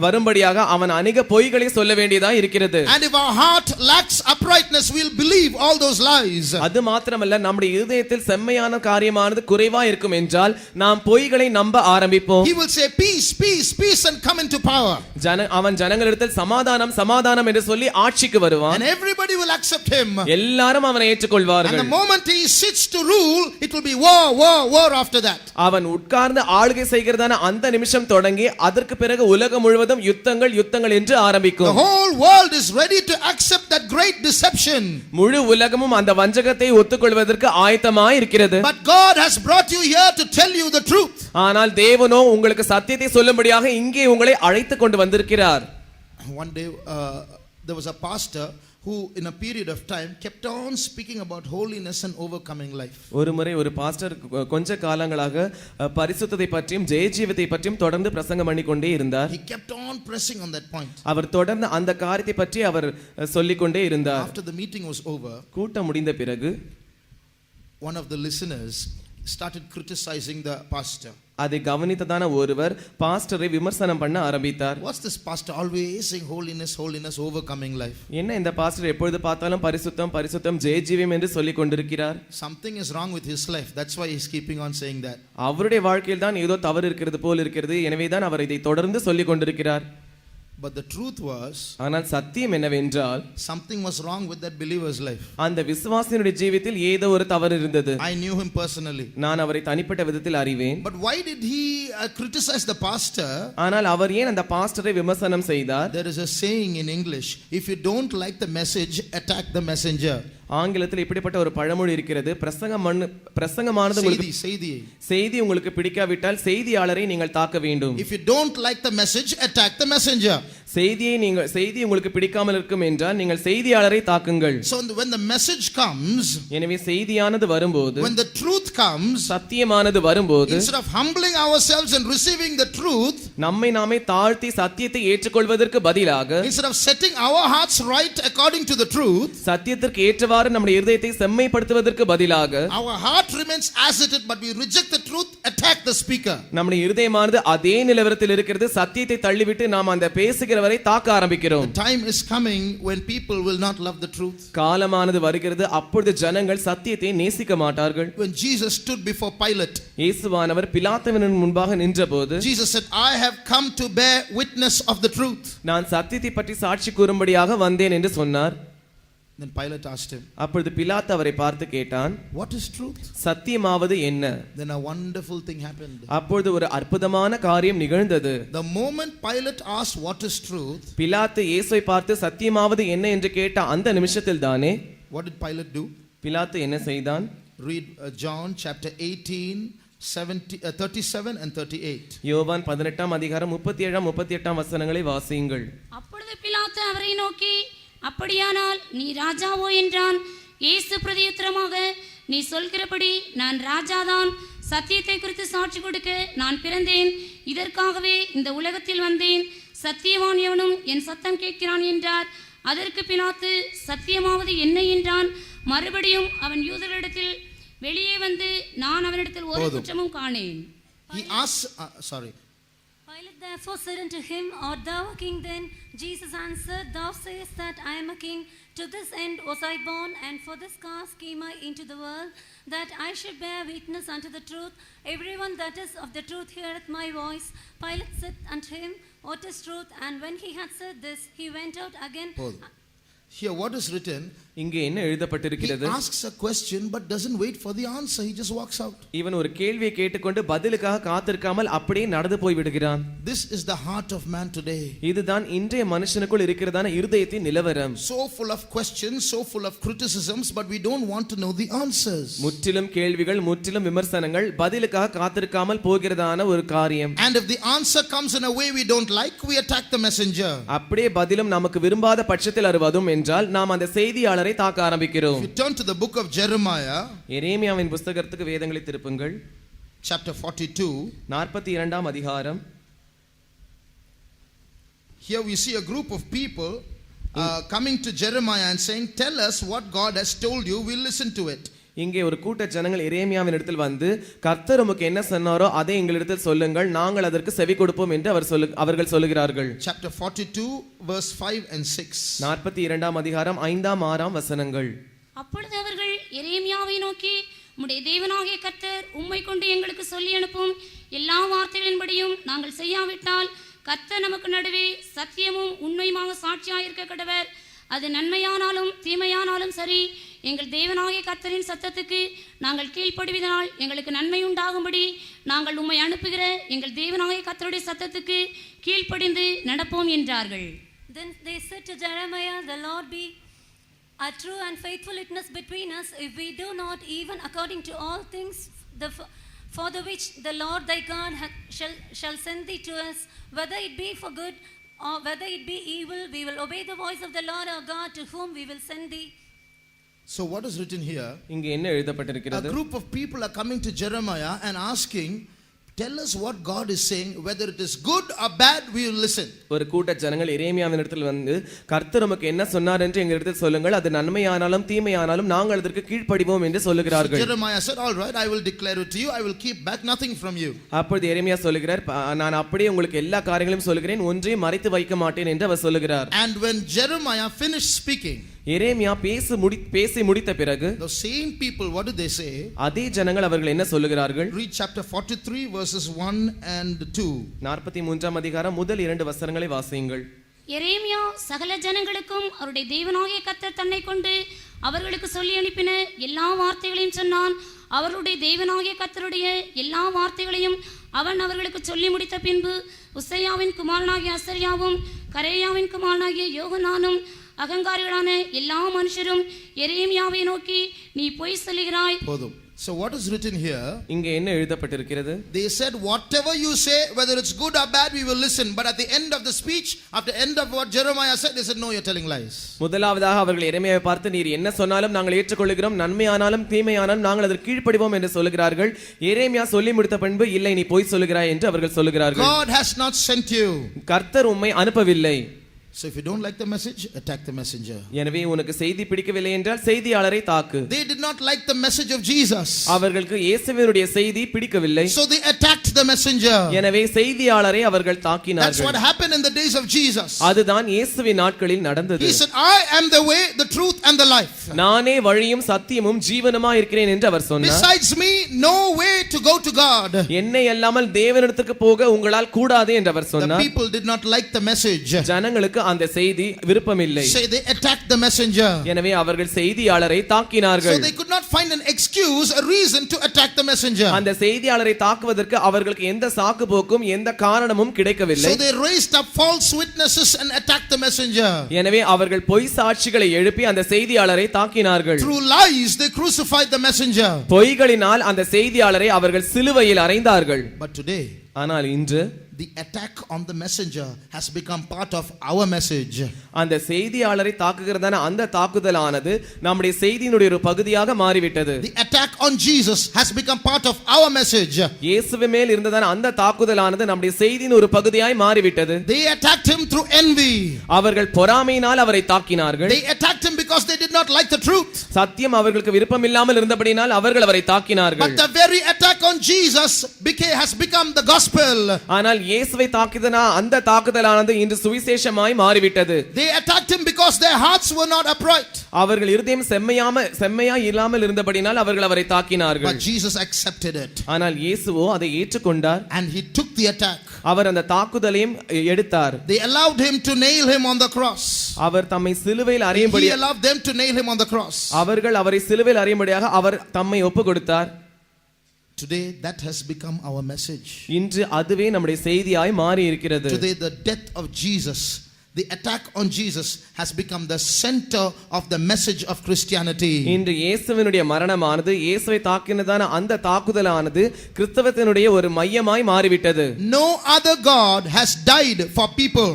வரும்படியாக அவன் அநேக பொய்களை சொல்ல வேண்டியதா இருக்கிறது. And if our heart lacks uprightness, we'll believe all those lies. அது மாத்திரமல்ல, நம்முடைய இதயத்தில் செம்மையான காரியமானது குறைவா இருக்கும் என்றால் நாம் பொய்களை நம்ப ஆரம்பிப்போம். He will say peace, peace, peace and come into power. அவன் ஜனங்களிடத்தில் சமாதானம் சமாதானம் என்று சொல்லி ஆட்சிக்கு வருவான். And everybody will accept him. எல்லாரும் அவனை ஏற்றுக்கொள்வார்கள். And the moment he sits to rule, it will be war, war, war after that. அவன் உட்கார்ந்து ஆளுகை செய்கிறதான அந்த நிமிஷம் தொடங்கி அதற்கு பிறகு உலகம் முழுவதும் யுத்தங்கள் யுத்தங்கள் என்று ஆரம்பிக்கும். The whole world is ready to accept that great deception. முழு உலகமும் அந்த வஞ்சகத்தை ஒத்துக்கொள்வதற்கு ஆயத்தமாய் இருக்கிறது. But God has brought you here to tell you the truth. ஆனால் தேவனோ உங்களுக்கு சத்தியத்தை சொல்லும்படியாக இங்கே உங்களை அழைத்து கொண்டு வந்திருக்கிறார். One day there was a pastor who in a period of time kept on speaking about holiness and overcoming life. ஒரு முறை ஒரு பாஸ்டர் கொஞ்ச காலங்களாக பரிசுத்தத்தை பற்றியும் ஜெயஜீவத்தை பற்றியும் தொடர்ந்து பிரசங்கம் பண்ணி கொண்டே இருந்தார். He kept on pressing on that point. அவர் தொடர்ந்து அந்த காரியத்தை பற்றி அவர் சொல்லிக் கொண்டே இருந்தார். After the meeting was over, கூட்டம் முடிந்த பிறகு one of the listeners started criticizing the pastor. அதை கவனித்ததான ஒருவர் பாஸ்டரை விமர்சனம் பண்ண ஆரம்பித்தார். What's this pastor always saying holiness, holiness, overcoming life? என்ன இந்த பாஸ்டர் எப்பொழுது பார்த்தாலும் பரிசுத்தம் பரிசுத்தம் ஜெயஜீவம் என்று சொல்லிக் கொண்டிருக்கிறார்? Something is wrong with his life. That's why he's keeping on saying that. அவருடைய வாழ்க்கையில் தான் ஏதோ தவறு இருக்கிறது போல் இருக்கிறது. எனவே தான் அவர் இதை தொடர்ந்து சொல்லிக் கொண்டிருக்கிறார். But the truth was, ஆனால் சத்தியம் என்னவென்றால் something was wrong with that believer's life. அந்த விசுவாசியினுடைய ஜீவித்தில் ஏதோ ஒரு தவறு இருந்தது. I knew him personally. நான் அவரை தனிப்பட்ட விதத்தில் அறிவேன். But why did he criticize the pastor? ஆனால் அவர் ஏன் அந்த பாஸ்டரை விமர்சனம் செய்தார்? There is a saying in English, if you don't like the message, attack the messenger. ஆங்கிலத்தில் இப்படிப்பட்ட ஒரு பழமொழி இருக்கிறது. பிரசங்கமானது உங்களுக்கு செய்தி உங்களுக்கு பிடிக்காவிட்டால் செய்தியாளரை நீங்கள் தாக்க வேண்டும். If you don't like the message, attack the messenger. செய்தி உங்களுக்கு பிடிக்காமல் இருக்கும் என்றால் நீங்கள் செய்தியாளரை தாக்குங்கள். So when the message comes, எனவே செய்தியானது வரும்போது, when the truth comes, சத்தியமானது வரும்போது, instead of humbling ourselves and receiving the truth, நம்மை நாமே தாழ்த்தி சத்தியத்தை ஏற்றுக்கொள்வதற்கு பதிலாக, instead of setting our hearts right according to the truth, சத்தியத்திற்கு ஏற்றவாறு நம்முடைய இதயத்தை செம்மைப்படுத்துவதற்கு பதிலாக, our heart remains as it is, but we reject the truth, attack the speaker. நம்முடைய இதயமானது அதே நிலவரத்தில் இருக்கிறது. சத்தியத்தை தள்ளிவிட்டு நாம் அந்த பேசுகிறவரை தாக்க ஆரம்பிக்கிறோம். The time is coming when people will not love the truth. காலமானது வருகிறது, அப்பொழுது ஜனங்கள் சத்தியத்தை நேசிக்க மாட்டார்கள். When Jesus stood before Pilate, இயேசுவானவர் பிலாத்துவின் முன்பாக நின்றபோது, Jesus said, I have come to bear witness of the truth. நான் சத்தியத்தை பற்றி சாட்சி கூறும்படியாக வந்தேன் என்று சொன்னார். Then Pilate asked him, அப்பொழுது பிலாத்து அவரை பார்த்து கேட்டான், what is truth? சத்தியமாவது என்ன? Then a wonderful thing happened. அப்பொழுது ஒரு அற்புதமான காரியம் நிகழ்ந்தது. The moment Pilate asked what is truth, பிலாத்து இயேசுவை பார்த்து சத்தியமாவது என்ன என்று கேட்ட அந்த நிமிஷத்தில் தானே, what did Pilate do? பிலாத்து என்ன செய்தான்? Read John chapter 18 37 and 38. யோவான் 18 அதிகாரம் 37 38 வசனங்களை வாசியுங்கள். அப்பொழுது பிலாத்து அவரை நோக்கி, அப்படியானால் நீ ராஜாவோ என்றான். இயேசு பிரதியுத்தரமாக, நீ சொல்கிறபடி நான் ராஜாதான். சத்தியத்தை குறித்து சாட்சி கொடுக்க நான் பிறந்தேன். இதற்காகவே இந்த உலகத்தில் வந்தேன். சத்தியவான் எவனும் என் சத்தம் கேட்கிறான் என்றார். அதற்கு பிலாத்து, சத்தியமாவது என்ன என்றான். மறுபடியும் அவன் யூதரிடத்தில் வெளியே வந்து, நான் அவனிடத்தில் ஒரு குற்றமும் காணேன். He asked, Pilate therefore said unto him, art thou a king then? Jesus answered, thou sayest that I am a king. To this end was I born, and for this cause came I into the world, that I should bear witness unto the truth. Everyone that is of the truth heareth my voice. Pilate said unto him, what is truth? And when he had said this, he went out again. Here what is written? இங்கே என்ன எழுதப்பட்டிருக்கிறது? He asks a question but doesn't wait for the answer. He just walks out. இவன் ஒரு கேள்வியை கேட்டுக்கொண்டு பதிலுக்காக காத்திருக்காமல் அப்படியே நடந்து போய் விடுகிறான். This is the heart of man today. இதுதான் இன்றைய மனுஷனுக்குள் இருக்கிறதான இருதயத்தின் நிலவரம். So full of questions, so full of criticisms, but we don't want to know the answers. முற்றிலும் கேள்விகள், முற்றிலும் விமர்சனங்கள், பதிலுக்காக காத்திருக்காமல் போகிறதான ஒரு காரியம். And if the answer comes in a way we don't like, we attack the messenger. அப்படியே பதிலும் நமக்கு விரும்பாத பட்சத்தில் அருவதும் என்றால் நாம் அந்த செய்தியாளரை தாக்க ஆரம்பிக்கிறோம். If you turn to the book of Jeremiah, எரேமியாவின் புத்தகத்துக்கு வேதங்களை திருப்புங்கள். chapter 42, 42ஆம் அதிகாரம். Here we see a group of people coming to Jeremiah and saying, tell us what God has told you, we'll listen to it. இங்கே ஒரு கூட்ட ஜனங்கள் எரேமியாவின் இடத்தில் வந்து, கர்த்தர் உமக்கு என்ன சொன்னாரோ அதை எங்களிடத்தில் சொல்லுங்கள், நாங்கள் அதற்கு செவி கொடுப்போம் என்று அவர்கள் சொல்லுகிறார்கள். Chapter 42 verse 5 and 6. 42ஆம் அதிகாரம் 5ஆம் 6ஆம் வசனங்கள். அப்பொழுது அவர்கள் எரேமியாவை நோக்கி, உம்முடைய தேவனாகிய கர்த்தர் உம்மை கொண்டு எங்களுக்கு சொல்லி அனுப்பும் எல்லா வார்த்தைகளின்படியும் நாங்கள் செய்யாவிட்டால் கர்த்தர் நமக்கு நடுவே சத்தியமும் உண்மையுமாக சாட்சியாயிருக்க கடவர். அது நன்மையானாலும் தீமையானாலும் சரி, எங்கள் தேவனாகிய கர்த்தரின் சத்தத்துக்கு நாங்கள் கீழ்ப்படுவதனால் எங்களுக்கு நன்மை உண்டாகும்படி நாங்கள் உம்மை அனுப்புகிற எங்கள் தேவனாகிய கர்த்தருடைய சத்தத்துக்கு கீழ்ப்படிந்து நடப்போம் என்றார்கள். Then they said to Jeremiah, the Lord be a true and faithful witness between us, if we do not even according to all things for the which the Lord thy God shall send thee to us, whether it be for good or whether it be evil, we will obey the voice of the Lord our God to whom we will send thee. So what is written here? இங்கே என்ன எழுதப்பட்டிருக்கிறது? A group of people are coming to Jeremiah and asking, Tell us what God is saying, whether it is good or bad, we will listen. ஒரு கூட்ட ஜனங்கள் எரேமியாவினிடத்தில் வந்து கர்த்தர் நமக்கு என்ன சொன்னார் என்று எங்களிடத்தில் சொல்லுங்கள், அது நன்மையானாலும் தீமையானாலும் நாங்கள் அதற்கு கீழ்ப்படிவோம் என்று சொல்லுகிறார்கள். Jeremiah said, all right, I will declare it to you, I will keep back nothing from you. அப்பொழுது எரேமியா சொல்லுகிறார், நான் அப்படியே உங்களுக்கு எல்லா காரியங்களையும் சொல்லுகிறேன், ஒன்றையும் மறைத்து வைக்க மாட்டேன் என்று அவர் சொல்லுகிறார். And when Jeremiah finished speaking, எரேமியா பேசி முடித்த பிறகு the same people, what did they say? அதே ஜனங்கள் அவர்கள் என்ன சொல்லுகிறார்கள்? Read chapter 43 verses 1 and 2. 43ஆம் அதிகாரம் முதல் 2 வசனங்களை வாசியுங்கள். எரேமியா சகல ஜனங்களுக்கும் அவருடைய தேவனாகிய கர்த்தர் தன்னை கொண்டு அவர்களுக்கு சொல்லி அனுப்பின எல்லா வார்த்தைகளையும் சொன்னான். அவருடைய தேவனாகிய கர்த்தருடைய எல்லா வார்த்தைகளையும் அவன் அவர்களுக்கு சொல்லி முடித்த பின்பு உசையாவின் குமாரனாகிய அசரியாவும் கரேயாவின் குமாரனாகிய யோகனானும் அகங்காரிகளான எல்லா மனுஷரும் எரேமியாவை நோக்கி நீ பொய் சொல்லுகிறாய். போதும். So what is written here? இங்கே என்ன எழுதப்பட்டிருக்கிறது? They said, whatever you say, whether it's good or bad, we will listen. But at the end of the speech, after the end of what Jeremiah said, they said, no, you're telling lies. முதலாவதாக அவர்கள் எரேமியாவை பார்த்து, நீர் என்ன சொன்னாலும் நாங்கள் ஏற்றுக்கொள்கிறோம், நன்மையானாலும் தீமையானாலும் நாங்கள் அதற்கு கீழ்ப்படிவோம் என்று சொல்லுகிறார்கள். எரேமியா சொல்லி முடித்த பின்பு, இல்லை நீ பொய் சொல்லுகிறாய் என்று அவர்கள் சொல்லுகிறார்கள். God has not sent you. கர்த்தர் உம்மை அனுப்பவில்லை. So if you don't like the message, attack the messenger. எனவே உனக்கு செய்தி பிடிக்கவில்லை என்றால் செய்தியாளரை தாக்கு. They did not like the message of Jesus. அவர்களுக்கு இயேசுவினுடைய செய்தி பிடிக்கவில்லை. So they attacked the messenger. எனவே செய்தியாளரை அவர்கள் That's தாக்கினார்கள். what happened in the days of Jesus. அதுதான் இயேசுவின் நாட்களில் நடந்தது. He said, I am the way, the truth and the life. நானே வழியும் சத்தியமும் ஜீவனுமாய் இருக்கிறேன் என்று அவர் சொன்னார். Besides me, no way to go to God. என்னை அல்லாமல் தேவனிடத்துக்கு போக உங்களால் கூடாது என்று அவர் The சொன்னார். people did not like the message. ஜனங்களுக்கு அந்த செய்தி விருப்பமில்லை. So they attacked the messenger. எனவே அவர்கள் செய்தியாளரை So தாக்கினார்கள். they could not find an excuse, a reason to attack the messenger. அந்த செய்தியாளரை தாக்குவதற்கு அவர்களுக்கு எந்த சாக்கு போக்கும் எந்த காரணமும் கிடைக்கவில்லை. So they raised up false witnesses and attacked the messenger. எனவே அவர்கள் பொய் சாட்சிகளை எழுப்பி அந்த செய்தியாளரை தாக்கினார்கள். Through lies they crucified the messenger. பொய்களினால் அந்த செய்தியாளரை அவர்கள் சிலுவையில் அறைந்தார்கள். But today ஆனால் இன்று the attack on the messenger has become part of our message. அந்த செய்தியாளரை தாக்குகிறதான அந்த தாக்குதலானது நம்முடைய செய்தியினுடைய ஒரு பகுதியாக மாறிவிட்டது. The attack on Jesus has become part of our message. இயேசுவின் மேல் இருந்ததான அந்த தாக்குதலானது நம்முடைய செய்தியின் ஒரு பகுதியாய் மாறிவிட்டது. They attacked him through envy. அவர்கள் பொறாமையினால் அவரை தாக்கினார்கள். They attacked him because they did not like the truth. சத்தியம் அவர்களுக்கு விருப்பமில்லாமல் இருந்தபடியினால் அவர்கள் அவரை தாக்கினார்கள். But the very attack on Jesus has become the gospel. ஆனால் இயேசுவை தாக்கியதனா அந்த தாக்குதலானது இன்று சுவிசேஷமாய் மாறிவிட்டது. They attacked him because their hearts were not upright. அவர்கள் இருதயம் செம்மையாய் இல்லாமல் இருந்தபடினால் அவர்கள் அவரை தாக்கினார்கள். But Jesus accepted it. ஆனால் இயேசுவோ அதை ஏற்றுக்கொண்டார். And he took the attack. அவர் அந்த தாக்குதலையும் எடுத்தார். They allowed him to nail him on the cross. அவர் தம்மை சிலுவையில் அறையும்படி He allowed them to nail him on the cross. அவர்கள் அவரை சிலுவையில் அறையும்படியாக அவர் தம்மை ஒப்புக்கொடுத்தார். Today that has become our message. இன்று அதுவே நம்முடைய செய்தியாய் மாறி இருக்கிறது. Today the death of Jesus, the attack on Jesus has become the center of the message of Christianity. இன்று இயேசுவினுடைய மரணமானது இயேசுவை தாக்கினதான அந்த தாக்குதலானது கிறிஸ்தவத்தினுடைய ஒரு மையமாய் மாறிவிட்டது. No other God has died for people.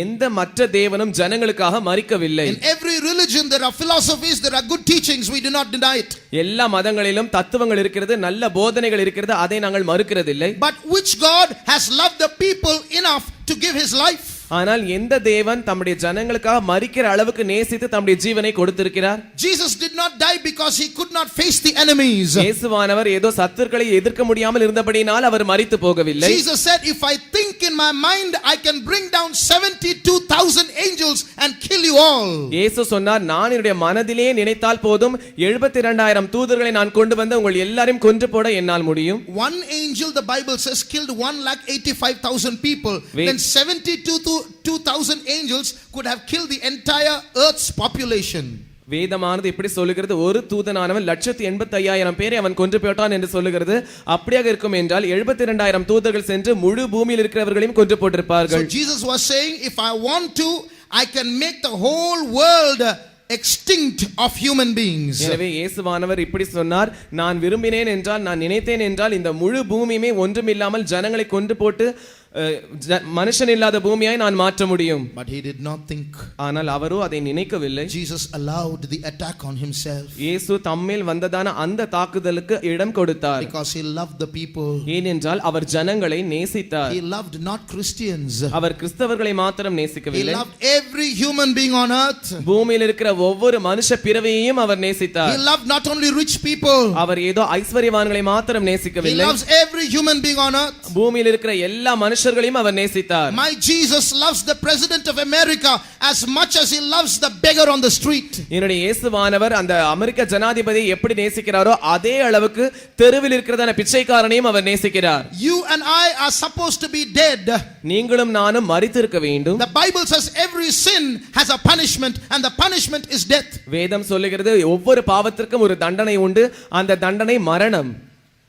எந்த மற்ற தேவனும் ஜனங்களுக்காக மரிக்கவில்லை. In every religion there are philosophies, there are good teachings, we do not deny it. எல்லா மதங்களிலும் தத்துவங்கள் இருக்கிறது, நல்ல போதனைகள் இருக்கிறது, அதை நாங்கள் மறுக்கிறதில்லை. But which God has loved the people enough to give his life? ஆனால் எந்த தேவன் தம்முடைய ஜனங்களுக்காக மரிக்கிற அளவுக்கு நேசித்து தம்முடைய ஜீவனை கொடுத்திருக்கிறார்? Jesus did not die because he could not face the enemies. இயேசுவானவர் ஏதோ சத்துருக்களை எதிர்க்க முடியாமல் இருந்தபடியினால் அவர் மரித்து போகவில்லை. Jesus said, if I think in my mind I can bring down 72,000 angels and kill you all. இயேசு சொன்னார், நான் என்னுடைய மனதிலே நினைத்தால் போதும் 72,000 தூதர்களை நான் கொண்டு வந்து உங்கள் எல்லாரையும் கொன்று போட என்னால் முடியும். One angel, the Bible says, killed 1,85,000 people. Then 72,000 angels could have killed the entire earth's population. வேதமானது இப்படி சொல்லுகிறது, ஒரு தூதனானவன் 185,000 பேரை அவன் கொன்று போட்டான் என்று சொல்லுகிறது. அப்படியாக இருக்கும் என்றால் 72,000 தூதர்கள் சென்று முழு பூமியில் இருக்கிறவர்களையும் கொன்று போட்டிருப்பார்கள். So Jesus was saying, if I want to, I can make the whole world extinct of human beings. எனவே இயேசுவானவர் இப்படி சொன்னார், நான் விரும்பினேன் என்றால், நான் நினைத்தேன் என்றால் இந்த முழு பூமியுமே ஒன்றுமில்லாமல் ஜனங்களை கொன்று போட்டு மனுஷன் இல்லாத பூமியாய் நான் மாற்ற முடியும். But he did not think. ஆனால் அவரோ அதை நினைக்கவில்லை. Jesus allowed the attack on himself. இயேசு தம்மேல் வந்ததான அந்த தாக்குதலுக்கு இடம் கொடுத்தார். Because he loved the people. ஏனென்றால் அவர் ஜனங்களை நேசித்தார். He loved not Christians. அவர் கிறிஸ்தவர்களை மாத்திரம் He நேசிக்கவில்லை. loved every human being on earth. பூமியில் இருக்கிற ஒவ்வொரு மனுஷ பிறவியையும் அவர் He நேசித்தார். loved not only rich people. அவர் ஏதோ ஐஸ்வர்யவான்களை மாத்திரம் He நேசிக்கவில்லை. loves every human being on earth. பூமியில் இருக்கிற எல்லா மனுஷர்களையும் அவர் நேசித்தார். My Jesus loves the president of America as much as he loves the beggar on the street. என்னுடைய இயேசுவானவர் அந்த அமெரிக்க ஜனாதிபதியை எப்படி நேசிக்கிறாரோ அதே அளவுக்கு தெருவில் இருக்கிறதான பிச்சைக்காரனையும் அவர் நேசிக்கிறார். You and I are supposed to be dead. நீங்களும் நானும் மரித்திருக்க வேண்டும். The Bible says every sin has a punishment and the punishment is death. வேதம் சொல்லுகிறது ஒவ்வொரு பாவத்திற்கும் ஒரு தண்டனை உண்டு, அந்த தண்டனை மரணம்.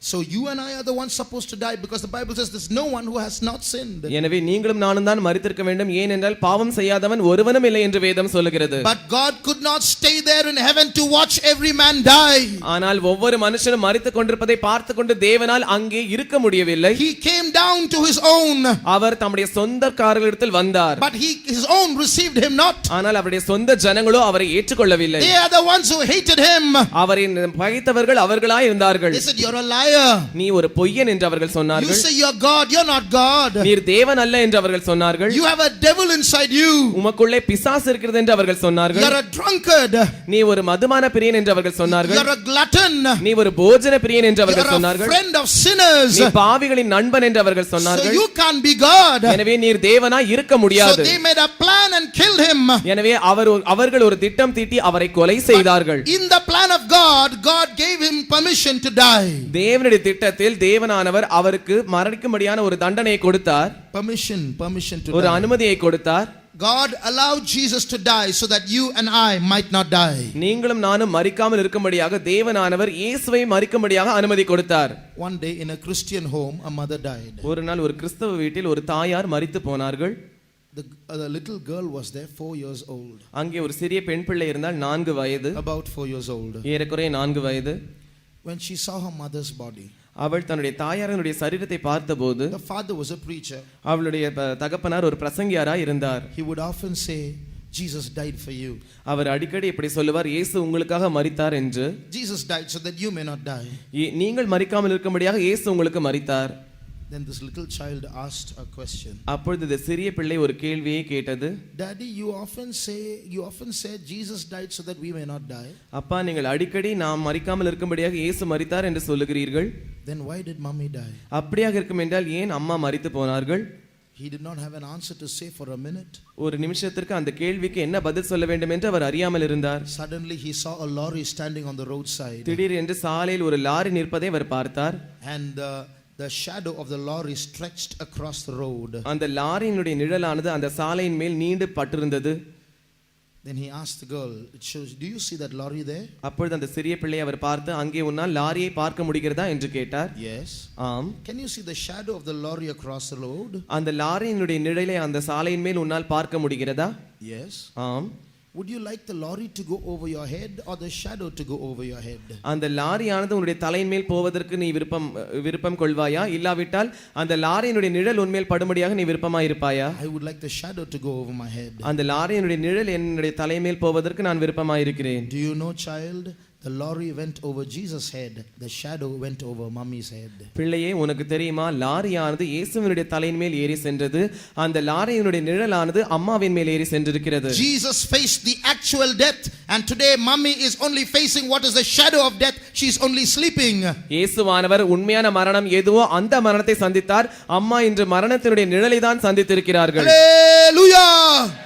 So you and I are the ones supposed to die because the Bible says there's no one who has not sinned. எனவே நீங்களும் நானும் தான் மரித்திருக்க வேண்டும், ஏனென்றால் பாவம் செய்யாதவன் ஒருவனும் இல்லை என்று வேதம் சொல்லுகிறது. But God could not stay there in heaven to watch every man die. ஆனால் ஒவ்வொரு மனுஷனும் மரித்துக் கொண்டிருப்பதை பார்த்துக்கொண்டு தேவனால் அங்கே இருக்க முடியவில்லை. He came down to his own. அவர் தம்முடைய சொந்தக்காரர்களிடத்தில் வந்தார். But his own received him not. ஆனால் அவருடைய சொந்த ஜனங்களோ அவரை ஏற்றுக்கொள்ளவில்லை. They are the ones who hated him. அவரை பகைத்தவர்கள் அவர்களாய் இருந்தார்கள். They said you're a liar. நீ ஒரு பொய்யன் என்று அவர்கள் You சொன்னார்கள். say you're God, you're not God. நீர் தேவன் அல்ல என்று அவர்கள் சொன்னார்கள். You have a devil inside you. உமக்குள்ளே பிசாசு இருக்கிறது என்று அவர்கள் சொன்னார்கள். You're a drunkard. நீ ஒரு மதுபான பிரியன் என்று அவர்கள் சொன்னார்கள். You're a glutton. நீ ஒரு போஜன பிரியன் என்று அவர்கள் You're a சொன்னார்கள். friend of sinners. நீ பாவிகளின் நண்பன் என்று அவர்கள் So சொன்னார்கள். you can't be God. எனவே நீர் தேவனாய் இருக்க So முடியாது. they made a plan and killed him. எனவே அவர்கள் ஒரு திட்டம் தீட்டி அவரை கொலை செய்தார்கள். In the plan of God, God gave him permission to die. தேவனுடைய திட்டத்தில் தேவனானவர் அவருக்கு மரணிக்கும்படியான ஒரு தண்டனையை கொடுத்தார். Permission to ஒரு die. அனுமதியை கொடுத்தார். God allowed Jesus to die so that you and I might not die. நீங்களும் நானும் மரிக்காமல் இருக்கும்படியாக தேவனானவர் இயேசுவை மரிக்கும்படியாக அனுமதி கொடுத்தார். One day in a Christian home, a mother died. ஒரு நாள் ஒரு கிறிஸ்தவ வீட்டில் ஒரு தாயார் மரித்து போனார்கள். The little girl was there, 4 years old. அங்கே ஒரு சிறிய பெண் பிள்ளை இருந்தால் 4 வயது. About 4 years old. ஏறக்குறைய 4 வயது. When she saw her mother's body, அவள் தன்னுடைய தாயாரனுடைய சரீரத்தை பார்த்தபோது, the father was a preacher. அவளுடைய தகப்பனார் ஒரு பிரசங்கியாராய் இருந்தார். He would often say, Jesus died for you. அவர் அடிக்கடி இப்படி சொல்லுவார், இயேசு உங்களுக்காக மரித்தார் என்று. Jesus died so that you may not die. நீங்கள் மரிக்காமல் இருக்கும்படியாக இயேசு உங்களுக்கு மரித்தார். Then this little child asked a question. அப்பொழுது இந்த சிறிய பிள்ளை ஒரு கேள்வியை கேட்டது. Daddy, you often say Jesus died so that we may not die. அப்பா, நீங்கள் அடிக்கடி நாம் மரிக்காமல் இருக்கும்படியாக இயேசு மரித்தார் என்று சொல்லுகிறீர்கள். Then why did mommy die? அப்படியாக இருக்கும் என்றால் ஏன் அம்மா மரித்து போனார்கள்? He did not have an answer to say for a minute. ஒரு நிமிஷத்திற்கு அந்த கேள்விக்கு என்ன பதில் சொல்ல வேண்டும் என்று அவர் அறியாமல் இருந்தார். Suddenly he saw a lorry standing on the roadside. திடீரென்று சாலையில் ஒரு லாரி நிற்பதை அவர் பார்த்தார். And the shadow of the lorry stretched across the road. அந்த லாரியினுடைய நிழலானது அந்த சாலையின் மேல் நீண்டு பட்டிருந்தது. Then he asked the girl, do you see that lorry there? அப்பொழுது அந்த சிறிய பிள்ளை அவர் பார்த்து, அங்கே உன்னால் லாரியை பார்க்க முடிகிறதா என்று கேட்டார். Yes. ஆம். Can you see the shadow of the lorry across the road? அந்த லாரியினுடைய நிழலை அந்த சாலையின் மேல் உன்னால் பார்க்க முடிகிறதா? Yes. ஆம். Would you like the lorry to go over your head or the shadow to go over your head? அந்த லாரியானது உன்னுடைய தலையின் மேல் போவதற்கு நீ விருப்பம் கொள்வாயா, இல்லாவிட்டால் அந்த லாரியினுடைய நிழல் உன்மேல் படும்படியாக நீ விருப்பமாய் இருப்பாயா? I would like the shadow to go over my head. அந்த லாரியினுடைய நிழல் என்னுடைய தலையின் மேல் போவதற்கு நான் விருப்பமாய் இருக்கிறேன். Do you know, child, the lorry went over Jesus' head, the shadow went over mommy's head. பிள்ளையே, உனக்கு தெரியுமா, லாரியானது இயேசுவினுடைய தலையின் மேல் ஏறி சென்றது, அந்த லாரியினுடைய நிழலானது அம்மாவின் மேல் ஏறி சென்றிருக்கிறது. Jesus faced the actual death and today mommy is only facing what is the shadow of death. She is only sleeping. இயேசுவானவர் உண்மையான மரணம் எதுவோ அந்த மரணத்தை சந்தித்தார். அம்மா இன்று மரணத்தினுடைய நிழலை தான் சந்தித்திருக்கிறார்கள். Hallelujah.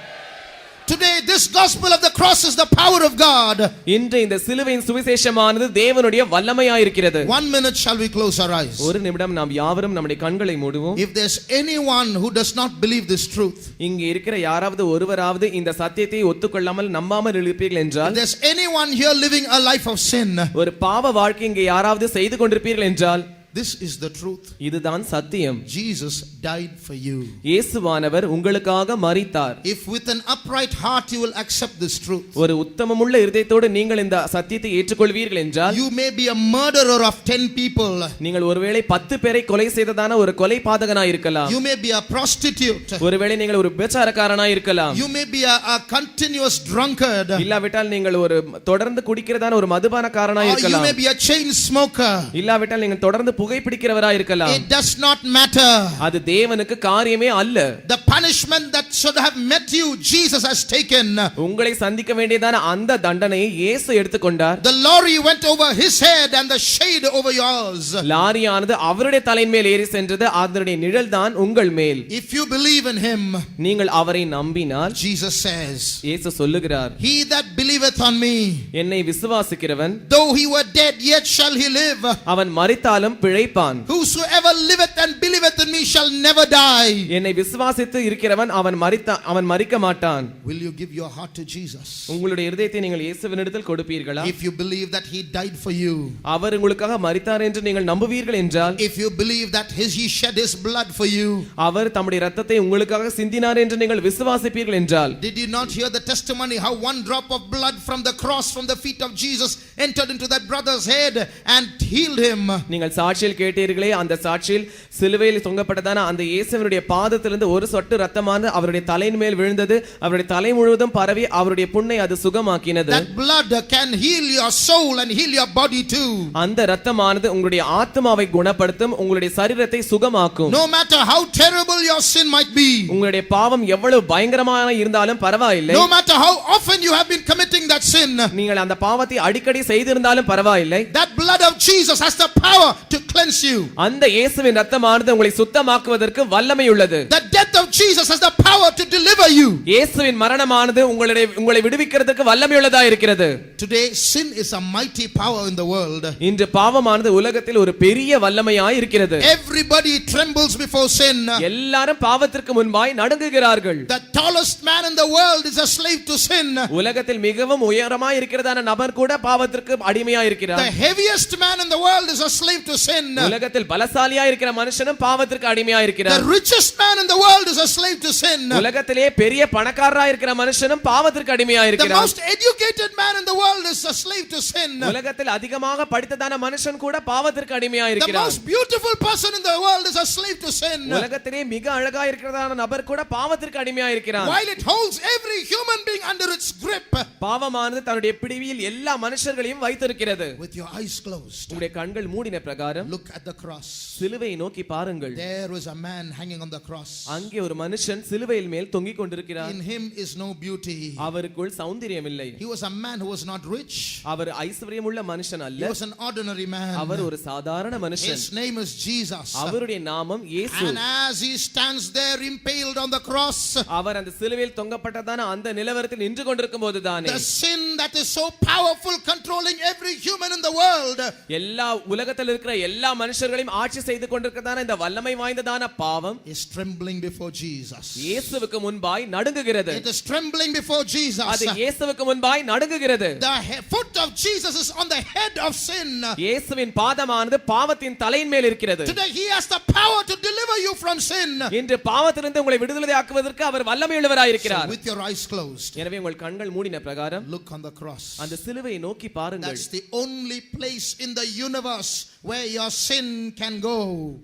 Today this gospel of the cross is the power of God. இன்று இந்த சிலுவையின் சுவிசேஷமானது தேவனுடைய வல்லமையாய் இருக்கிறது. 1 minute shall we close our eyes? ஒரு நிமிடம் நாம் யாவரும் நம்முடைய கண்களை மூடுவோம். If there's anyone who does not believe this truth, இங்கே இருக்கிற யாராவது ஒருவராவது இந்த சத்தியத்தை ஒத்துக்கொள்ளாமல் நம்பாமல் இருப்பீர்கள் என்றால், if there's anyone here living a life of sin, ஒரு பாவ வாழ்க்கை இங்கே யாராவது செய்து கொண்டிருப்பீர்கள் என்றால், This is the truth. இதுதான் சத்தியம். Jesus died for you. இயேசுவானவர் உங்களுக்காக மரித்தார். If with an upright heart you will accept this truth, ஒரு உத்தமமுள்ள இருதயத்தோடு நீங்கள் இந்த சத்தியத்தை ஏற்றுக்கொள்வீர்கள் என்றால், you may be a murderer of 10 people. நீங்கள் ஒருவேளை 10 பேரை கொலை செய்ததான ஒரு கொலை பாதகனாய் இருக்கலாம். You may be a prostitute. ஒருவேளை நீங்கள் ஒரு விபச்சாரக்காரனாய் இருக்கலாம். You may be a continuous drunkard. இல்லாவிட்டால் நீங்கள் ஒரு தொடர்ந்து குடிக்கிறதான ஒரு மதுபானக்காரனாய் Or you இருக்கலாம். may be a chain smoker. இல்லாவிட்டால் நீங்கள் தொடர்ந்து புகைப்பிடிக்கிறவராய் இருக்கலாம். It does not matter. அது தேவனுக்கு காரியமே அல்ல. The punishment that should have met you, Jesus has taken. உங்களை சந்திக்க வேண்டியதான அந்த தண்டனையை இயேசு எடுத்துக்கொண்டார். The lorry went over his head and the shade over yours. லாரியானது அவருடைய தலையின் மேல் ஏறி சென்றது, அதனுடைய நிழல் தான் உங்கள் மேல். If you believe in him, நீங்கள் அவரை நம்பினால், Jesus says, இயேசு சொல்லுகிறார், he that believeth on me, என்னை விசுவாசிக்கிறவன் though he were dead, yet shall he live. அவன் மரித்தாலும் பிழைப்பான். Whosoever liveth and believeth in me shall never die. என்னை விசுவாசித்து இருக்கிறவன் அவன் மரிக்க மாட்டான். Will you give your heart to Jesus? உங்களுடைய இருதயத்தை நீங்கள் இயேசுவினிடத்தில் கொடுப்பீர்களா? If you believe that he died for you, அவர் உங்களுக்காக மரித்தார் என்று நீங்கள் நம்புவீர்கள் என்றால், if you believe that he shed his blood for you, அவர் தம்முடைய இரத்தத்தை உங்களுக்காக சிந்தினார் என்று நீங்கள் விசுவாசிப்பீர்கள் என்றால், did you not hear the testimony how one drop of blood from the cross from the feet of Jesus entered into that brother's head and healed him? நீங்கள் சாட்சியில் கேட்டீர்களே, அந்த சாட்சியில் சிலுவையில் தொங்கப்பட்டதான அந்த இயேசுவினுடைய பாதத்திலிருந்து ஒரு சொட்டு ரத்தமானது அவருடைய தலையின் மேல் விழுந்தது, அவருடைய தலை முழுவதும் பரவி அவருடைய புண்ணை அது சுகமாக்கினது. That blood can heal your soul and heal your body too. அந்த இரத்தமானது உங்களுடைய ஆத்மாவை குணப்படுத்தும், உங்களுடைய சரீரத்தை சுகமாக்கும். No matter how terrible your sin might be, உங்களுடைய பாவம் எவ்வளவு பயங்கரமான இருந்தாலும் பரவாயில்லை, no matter how often you have been committing that sin, நீங்கள் அந்த பாவத்தை அடிக்கடி செய்திருந்தாலும் பரவாயில்லை, that blood of Jesus has the power to cleanse you. அந்த இயேசுவின் இரத்தமானது உங்களை சுத்தமாக்குவதற்கு வல்லமை உள்ளது. The death of Jesus has the power to deliver you. இயேசுவின் மரணமானது உங்களை விடுவிக்கிறதுக்கு வல்லமை உள்ளதா இருக்கிறது. Today sin is a mighty power in the world. இன்று பாவமானது உலகத்தில் ஒரு பெரிய வல்லமையாய் இருக்கிறது. Everybody trembles before sin. எல்லாரும் பாவத்திற்கு முன்பாய் நடுங்குகிறார்கள். The tallest man in the world is a slave to sin. உலகத்தில் மிகவும் உயரமாய் இருக்கிறதான நபர் கூட பாவத்திற்கு அடிமையாய் இருக்கிறார். The heaviest man in the world is a slave to sin. உலகத்தில் பலசாலியாய் இருக்கிற மனுஷனும் பாவத்திற்கு அடிமையாய் இருக்கிறார். The richest man in the world is a slave to sin. உலகத்திலே பெரிய பணக்காரராய் இருக்கிற மனுஷனும் பாவத்திற்கு அடிமையாய் The இருக்கிறார். most educated man in the world is a slave to sin. உலகத்தில் அதிகமாக படித்ததான மனுஷன் கூட பாவத்திற்கு அடிமையாய் The இருக்கிறார். most beautiful person in the world is a slave to sin. உலகத்திலே மிக அழகா இருக்கிறதான நபர் கூட பாவத்திற்கு அடிமையாய் இருக்கிறார். While it holds every human being under its grip. பாவமானது தன்னுடைய பிடியில் எல்லா மனுஷர்களையும் வைத்திருக்கிறது. With your eyes closed, உங்களுடைய கண்கள் மூடின பிரகாரம் look at the cross. சிலுவையை நோக்கி பாருங்கள். There was a man hanging on the cross. அங்கே ஒரு மனுஷன் சிலுவையில் மேல் தொங்கிக் கொண்டிருக்கிறார். In him is no beauty. அவருக்குள் சௌந்தரியம் இல்லை. He was a man who was not rich. அவர் ஐஸ்வரியமுள்ள மனுஷன் He அல்ல. was an ordinary man. அவர் ஒரு சாதாரண மனுஷன். His name is Jesus. அவருடைய நாமம் இயேசு. And as he stands there impaled on the cross, அவர் அந்த சிலுவையில் தொங்கப்பட்டதான அந்த நிலவரத்தில் நின்று கொண்டிருக்கும் போதுதானே the sin that is so powerful controlling every human in the world, எல்லா உலகத்தில் இருக்கிற எல்லா மனுஷர்களையும் ஆட்சி செய்து கொண்டிருக்கிறதான இந்த வல்லமை வாய்ந்ததான பாவம் is trembling before Jesus. இயேசுவுக்கு முன்பாய் நடுங்குகிறது. It is trembling before Jesus. அது இயேசுவுக்கு முன்பாய் நடுங்குகிறது. The foot of Jesus is on the head of sin. இயேசுவின் பாதமானது பாவத்தின் தலையின் மேல் இருக்கிறது. Today he has the power to deliver you from sin. இன்று பாவத்திலிருந்து உங்களை விடுதலையாக்குவதற்கு அவர் வல்லமையுள்ளவராய் இருக்கிறார். So with your eyes closed, எனவே உங்கள் கண்கள் மூடின பிரகாரம் look on the cross. அந்த சிலுவையை நோக்கி பாருங்கள். That's the only place in the universe where your sin can go.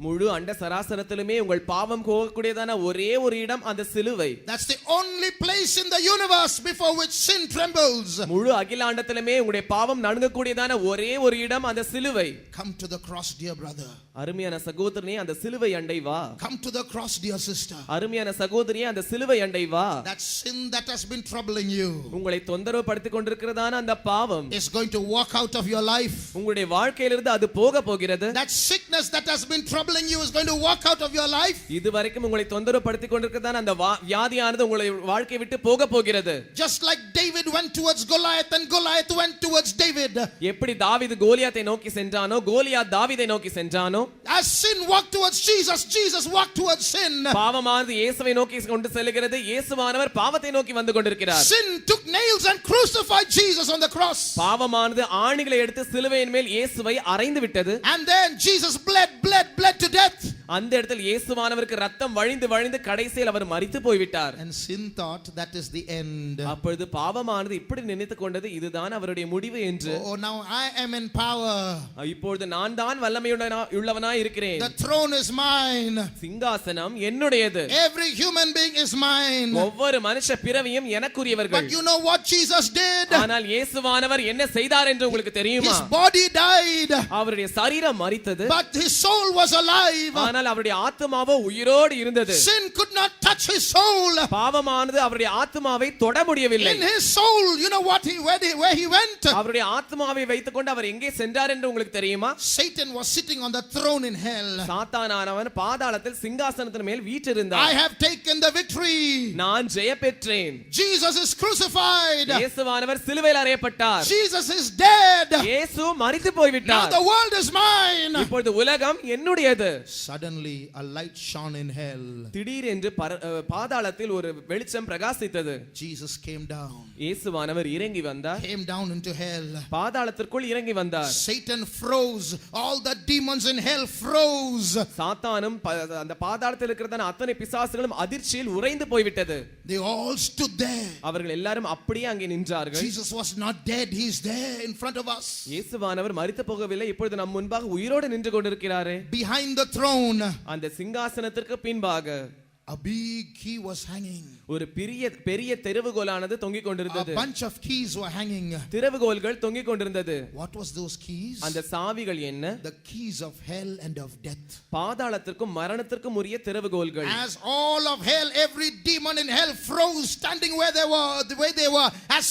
முழு அண்ட சராசரத்திலுமே உங்கள் பாவம் போகக்கூடியதான ஒரே ஒரு இடம் அந்த சிலுவை. That's the only place in the universe before which sin trembles. முழு அகிலாண்டத்திலுமே உங்களுடைய பாவம் நடுங்கக்கூடியதான ஒரே ஒரு இடம் அந்த சிலுவை. Come to the cross, dear brother. அருமையான சகோதரனே, அந்த சிலுவை அண்டை வா. Come to the cross, dear sister. அருமையான சகோதரியே, அந்த சிலுவை அண்டை வா. That sin that has been troubling you உங்களை தொந்தரவு படுத்திக் கொண்டிருக்கிறதான அந்த பாவம் is going to walk out of your life. உங்களுடைய வாழ்க்கையிலிருந்து அது போக போகிறது. That sickness that has been troubling you is going to walk out of your life. இதுவரைக்கும் உங்களை தொந்தரவு படுத்திக் கொண்டிருக்கிறதான அந்த வியாதியானது உங்களை வாழ்க்கை விட்டு போக போகிறது. Just like David went towards Goliath and Goliath went towards David. எப்படி தாவீது கோலியாத்தை நோக்கி சென்றானோ, கோலியாத் தாவீதை நோக்கி சென்றானோ, as sin walked towards Jesus, Jesus walked towards sin. பாவமானது இயேசுவை நோக்கி கொண்டு செல்கிறது, இயேசுவானவர் பாவத்தை நோக்கி வந்து கொண்டிருக்கிறார். Sin took nails and crucified Jesus on the cross. பாவமானது ஆணிகளை எடுத்து சிலுவையின் மேல் இயேசுவை அறைந்து விட்டது. And then Jesus bled to death. அந்த இடத்தில் இயேசுவானவருக்கு ரத்தம் வழிந்து வழிந்து கடைசியில் அவர் மரித்து போய்விட்டார். And sin thought that is the end. அப்பொழுது பாவமானது இப்படி நினைத்துக் கொண்டது இதுதான் அவருடைய முடிவு என்று. Oh, now I am in power. இப்பொழுது நான் தான் வல்லமையுள்ளவனாய் இருக்கிறேன். The throne is mine. சிங்காசனம் என்னுடையது. Every human being is mine. ஒவ்வொரு மனுஷ பிறவியும் எனக்குரியவர்கள். But you know what Jesus did? ஆனால் இயேசுவானவர் என்ன செய்தார் என்று உங்களுக்கு தெரியுமா? His body died. அவருடைய சரீரம் மரித்தது. But his soul was alive. ஆனால் அவருடைய ஆத்துமாவோ உயிரோடு இருந்தது. Sin could not touch his soul. பாவமானது அவருடைய ஆத்துமாவை தொட முடியவில்லை. In his soul, you know what where he went? அவருடைய ஆத்துமாவை வைத்துக்கொண்டு அவர் எங்கே சென்றார் என்று உங்களுக்கு தெரியுமா? Satan was sitting on the throne in hell. சாத்தானானவன் பாதாளத்தில் சிங்காசனத்தின் மேல் வீற்றிருந்தார். I have taken the victory. நான் ஜெயம் பெற்றேன். Jesus is crucified. இயேசுவானவர் சிலுவையில் அறையப்பட்டார். Jesus is dead. இயேசு மரித்து போய்விட்டார். Now the world is mine. இப்பொழுது உலகம் என்னுடையது. Suddenly a light shone in hell. திடீரென்று பாதாளத்தில் ஒரு வெளிச்சம் பிரகாசித்தது. Jesus came down. இயேசுவானவர் இறங்கி வந்தார். Came down into hell. பாதாளத்திற்குள் இறங்கி வந்தார். Satan froze. All the demons in hell froze. சாத்தானும் அந்த பாதாளத்தில் இருக்கிறதான அத்தனை பிசாசுகளும் அதிர்ச்சியில் உறைந்து போய்விட்டது. They all stood there. அவர்கள் எல்லாரும் அப்படியே அங்கே நின்றார்கள். Jesus was not dead. He is there in front of us. இயேசுவானவர் மரித்து போகவில்லை. இப்பொழுது நம் முன்பாக உயிரோடு நின்று கொண்டிருக்கிறாரே. Behind the throne, அந்த சிங்காசனத்திற்கு பின்பாக a big key was hanging. ஒரு பெரிய திறவுகோலானது தொங்கிக் கொண்டிருந்தது. A bunch of keys were hanging. திறவுகோல்கள் தொங்கிக் கொண்டிருந்தது. What was those keys? அந்த சாவிகள் என்ன? The keys of hell and of death. பாதாளத்திற்கும் மரணத்திற்கும் உரிய திறவுகோல்கள். As all of hell, every demon in hell froze, standing where they were, as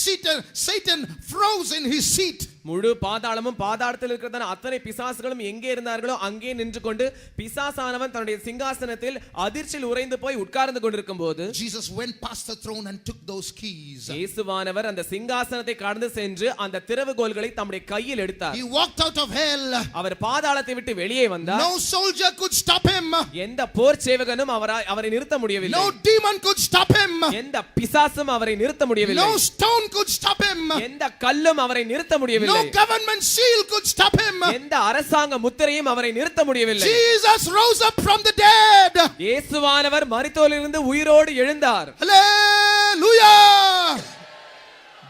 Satan froze in his seat. முழு பாதாளமும் பாதாளத்தில் இருக்கிறதான அத்தனை பிசாசுகளும் எங்கே இருந்தார்களோ அங்கே நின்று கொண்டு பிசாசானவன் தன்னுடைய சிங்காசனத்தில் அதிர்ச்சியில் உறைந்து போய் உட்கார்ந்து கொண்டிருக்கும் போது Jesus went past the throne and took those keys. இயேசுவானவர் அந்த சிங்காசனத்தை கடந்து சென்று அந்த திறவுகோல்களை தம்முடைய கையில் எடுத்தார். He walked out of hell. அவர் பாதாளத்தை விட்டு வெளியே வந்தார். No soldier could stop him. எந்த போர் சேவகனும் அவரை நிறுத்த முடியவில்லை. No demon could stop him. எந்த பிசாசும் அவரை நிறுத்த முடியவில்லை. No stone could stop him. எந்த கல்லும் அவரை நிறுத்த முடியவில்லை. No government seal could stop him. எந்த அரசாங்க முத்திரையும் அவரை நிறுத்த முடியவில்லை. Jesus rose up from the dead. இயேசுவானவர் மரித்தோரிலிருந்து உயிரோடு எழுந்தார். Hallelujah.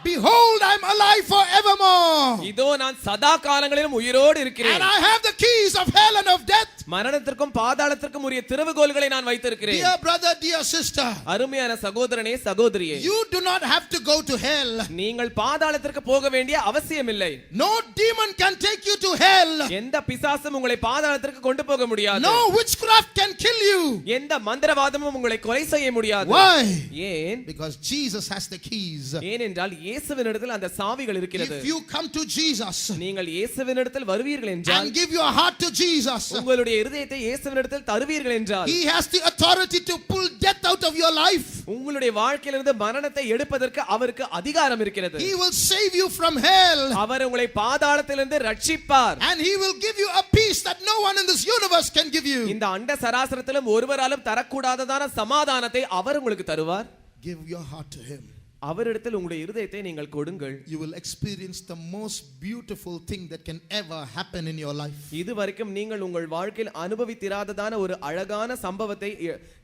Behold, I am alive forevermore. இதோ நான் சதா காலங்களிலும் உயிரோடு இருக்கிறேன். And I have the keys of hell and of death. மரணத்திற்கும் பாதாளத்திற்கும் உரிய திறவுகோல்களை நான் வைத்திருக்கிறேன். Dear brother, dear sister, அருமையான சகோதரனே சகோதரியே, you do not have to go to hell. நீங்கள் பாதாளத்திற்கு போக வேண்டிய அவசியமில்லை. No demon can take you to hell. எந்த பிசாசும் உங்களை பாதாளத்திற்கு கொண்டு போக முடியாது. No witchcraft can kill you. எந்த மந்திரவாதமும் உங்களை கொலை செய்ய முடியாது. Why? ஏன்? Because Jesus has the keys. ஏனென்றால் இயேசுவினிடத்தில் அந்த சாவிகள் இருக்கிறது. If you come to Jesus, நீங்கள் இயேசுவினிடத்தில் வருவீர்கள் என்றால், and give your heart to Jesus, உங்களுடைய இருதயத்தை இயேசுவினிடத்தில் தருவீர்கள் என்றால், He has the authority to pull death out of your life. உங்களுடைய வாழ்க்கையிலிருந்து மரணத்தை எடுப்பதற்கு அவருக்கு அதிகாரம் இருக்கிறது. He will save you from hell. அவர் உங்களை பாதாளத்திலிருந்து ரட்சிப்பார். And He will give you a peace that no one in this universe can give you. இந்த அண்ட சராசரத்திலும் ஒருவராலும் தரக்கூடாததான சமாதானத்தை அவர் உங்களுக்கு தருவார். Give your heart to Him. அவரிடத்தில் உங்களுடைய இருதயத்தை நீங்கள் கொடுங்கள். You will experience the most beautiful thing that can ever happen in your life. இதுவரைக்கும் நீங்கள் உங்கள் வாழ்க்கையில் அனுபவித்திராததான ஒரு அழகான சம்பவத்தை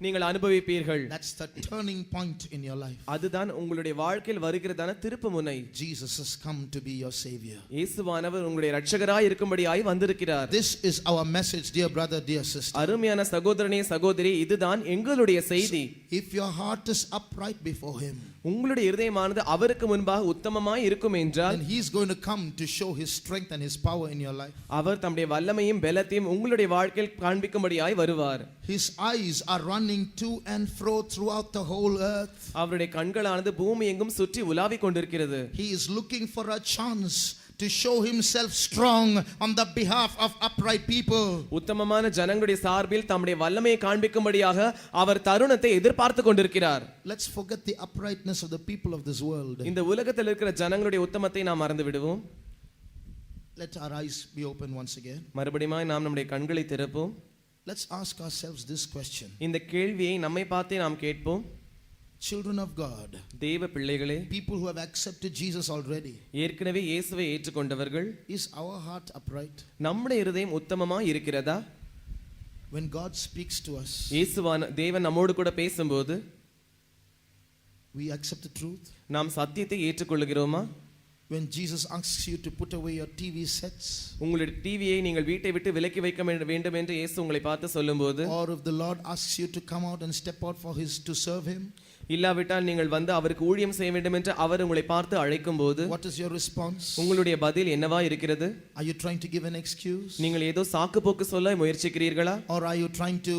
நீங்கள் அனுபவிப்பீர்கள். That's the turning point in your life. அதுதான் உங்களுடைய வாழ்க்கையில் வருகிறதான திருப்புமுனை. Jesus has come to be your savior. இயேசுவானவர் உங்களுடைய இரட்சகராய் இருக்கும்படியாய் வந்திருக்கிறார். This is our message, dear brother, dear sister. அருமையான சகோதரனே சகோதரி, இதுதான் எங்களுடைய செய்தி. If your heart is upright before Him, உங்களுடைய இருதயமானது அவருக்கு முன்பாக உத்தமமாய் இருக்கும் என்றால், then He is going to come to show His strength and His power in your life. அவர் தம்முடைய வல்லமையும் பலத்தையும் உங்களுடைய வாழ்க்கையில் காண்பிக்கும்படியாய் வருவார். His eyes are running to and fro throughout the whole earth. அவருடைய கண்களானது பூமி எங்கும் சுற்றி உலாவிக் கொண்டிருக்கிறது. He is looking for a chance to show Himself strong on the behalf of upright people. உத்தமமான ஜனங்களுடைய சார்பில் தம்முடைய வல்லமையை காண்பிக்கும்படியாக அவர் தருணத்தை எதிர்பார்த்து கொண்டிருக்கிறார். Let's forget the uprightness of the people of this world. இந்த உலகத்தில் இருக்கிற ஜனங்களுடைய உத்தமத்தை நாம் மறந்து விடுவோம். Let our eyes be open once again. மறுபடியும் நாம் நம்முடைய கண்களை திறப்போம். Let's ask ourselves this question. இந்த கேள்வியை நம்மை பார்த்தே நாம் கேட்போம். Children of God, தேவ பிள்ளைகளே, people who have accepted Jesus already, ஏற்கனவே இயேசுவை ஏற்றுக்கொண்டவர்கள், is our heart upright? நம்முடைய இருதயம் உத்தமமாய் இருக்கிறதா? When God speaks to us, தேவன் நம்மோடு கூட பேசும்போது we accept the truth. நாம் சத்தியத்தை ஏற்றுக்கொள்கிறோமா? When Jesus asks you to put away your TV sets, உங்களுடைய டிவியை நீங்கள் வீட்டை விட்டு விலக்கி வைக்க வேண்டும் என்று இயேசு உங்களை பார்த்து சொல்லும்போது, or if the Lord asks you to come out and step out to serve him, இல்லாவிட்டால் நீங்கள் வந்து அவருக்கு ஊழியம் செய்ய வேண்டும் என்று அவர் உங்களை பார்த்து அழைக்கும் போது, what is your response? உங்களுடைய பதில் என்னவா இருக்கிறது? Are you trying to give an excuse? நீங்கள் ஏதோ சாக்கு போக்கு சொல்ல முயற்சிக்கிறீர்களா? Or are you trying to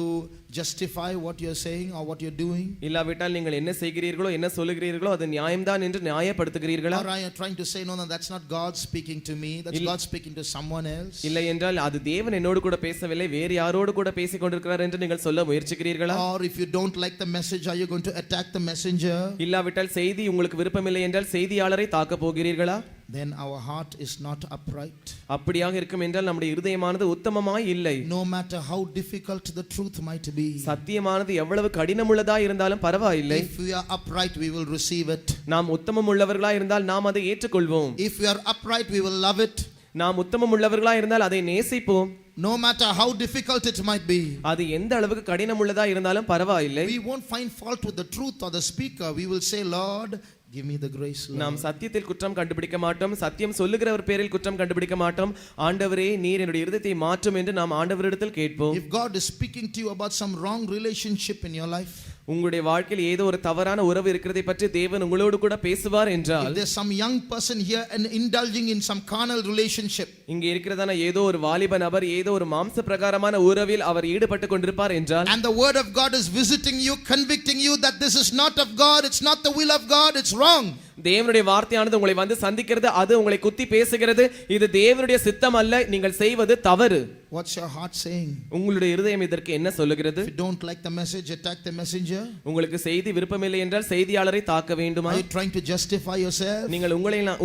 justify what you're saying or what you're doing? இல்லாவிட்டால் நீங்கள் என்ன செய்கிறீர்களோ என்ன சொல்லுகிறீர்களோ அது நியாயம்தான் என்று நியாயப்படுத்துகிறீர்களா? Or are you trying to say no, that's not God speaking to me, that's God speaking to someone else? இல்லை என்றால் அது தேவன் என்னோடு கூட பேசவில்லை, வேறு யாரோடு கூட பேசிக் கொண்டிருக்கிறார் என்று நீங்கள் சொல்ல முயற்சிக்கிறீர்களா? Or if you don't like the message, are you going to attack the messenger? இல்லாவிட்டால் செய்தி உங்களுக்கு விருப்பமில்லை என்றால் செய்தியாளரை தாக்க போகிறீர்களா? Then our heart is not upright. அப்படியாக இருக்கும் என்றால் நம்முடைய இருதயமானது உத்தமமாய் இல்லை. No matter how difficult the truth might be, சத்தியமானது எவ்வளவு கடினமுள்ளதா இருந்தாலும் பரவாயில்லை. if we are upright, we will receive it. நாம் உத்தமம் உள்ளவர்களாய் இருந்தால் நாம் அதை ஏற்றுக்கொள்வோம். If we are upright, we will love it. நாம் உத்தமம் உள்ளவர்களாய் இருந்தால் அதை நேசிப்போம். No matter how difficult it might be, அது எந்த அளவுக்கு கடினமுள்ளதா இருந்தாலும் பரவாயில்லை. we won't find fault with the truth or the speaker. We will say, Lord, give me the grace, Lord. நாம் சத்தியத்தில் குற்றம் கண்டுபிடிக்க மாட்டோம், சத்தியம் சொல்லுகிறவர் பேரில் குற்றம் கண்டுபிடிக்க மாட்டோம். ஆண்டவரே, நீர் என்னுடைய இருதயத்தை மாற்றும் என்று நாம் ஆண்டவரிடத்தில் கேட்போம். If God is speaking to you about some wrong relationship in your life, உங்களுடைய வாழ்க்கையில் ஏதோ ஒரு தவறான உறவு இருக்கிறதை பற்றி தேவன் உங்களோடு கூட பேசுவார் என்றால், if there's some young person here and indulging in some carnal relationship, இங்கே இருக்கிறதான ஏதோ ஒரு வாலிப நபர் ஏதோ ஒரு மாம்ச பிரகாரமான உறவில் அவர் ஈடுபட்டு கொண்டிருப்பார் என்றால், and the word of God is visiting you, convicting you that this is not of God, it's not the will of God, it's wrong. தேவனுடைய வார்த்தையானது உங்களை வந்து சந்திக்கிறது, அது உங்களை குத்தி பேசுகிறது, இது தேவனுடைய சித்தம் அல்ல, நீங்கள் செய்வது தவறு. What's your heart saying? உங்களுடைய இருதயம் இதற்கு என்ன சொல்லுகிறது? If you don't like the message, attack the messenger. உங்களுக்கு செய்தி விருப்பமில்லை என்றால் செய்தியாளரை தாக்க வேண்டுமா? Are you trying to justify yourself? நீங்கள்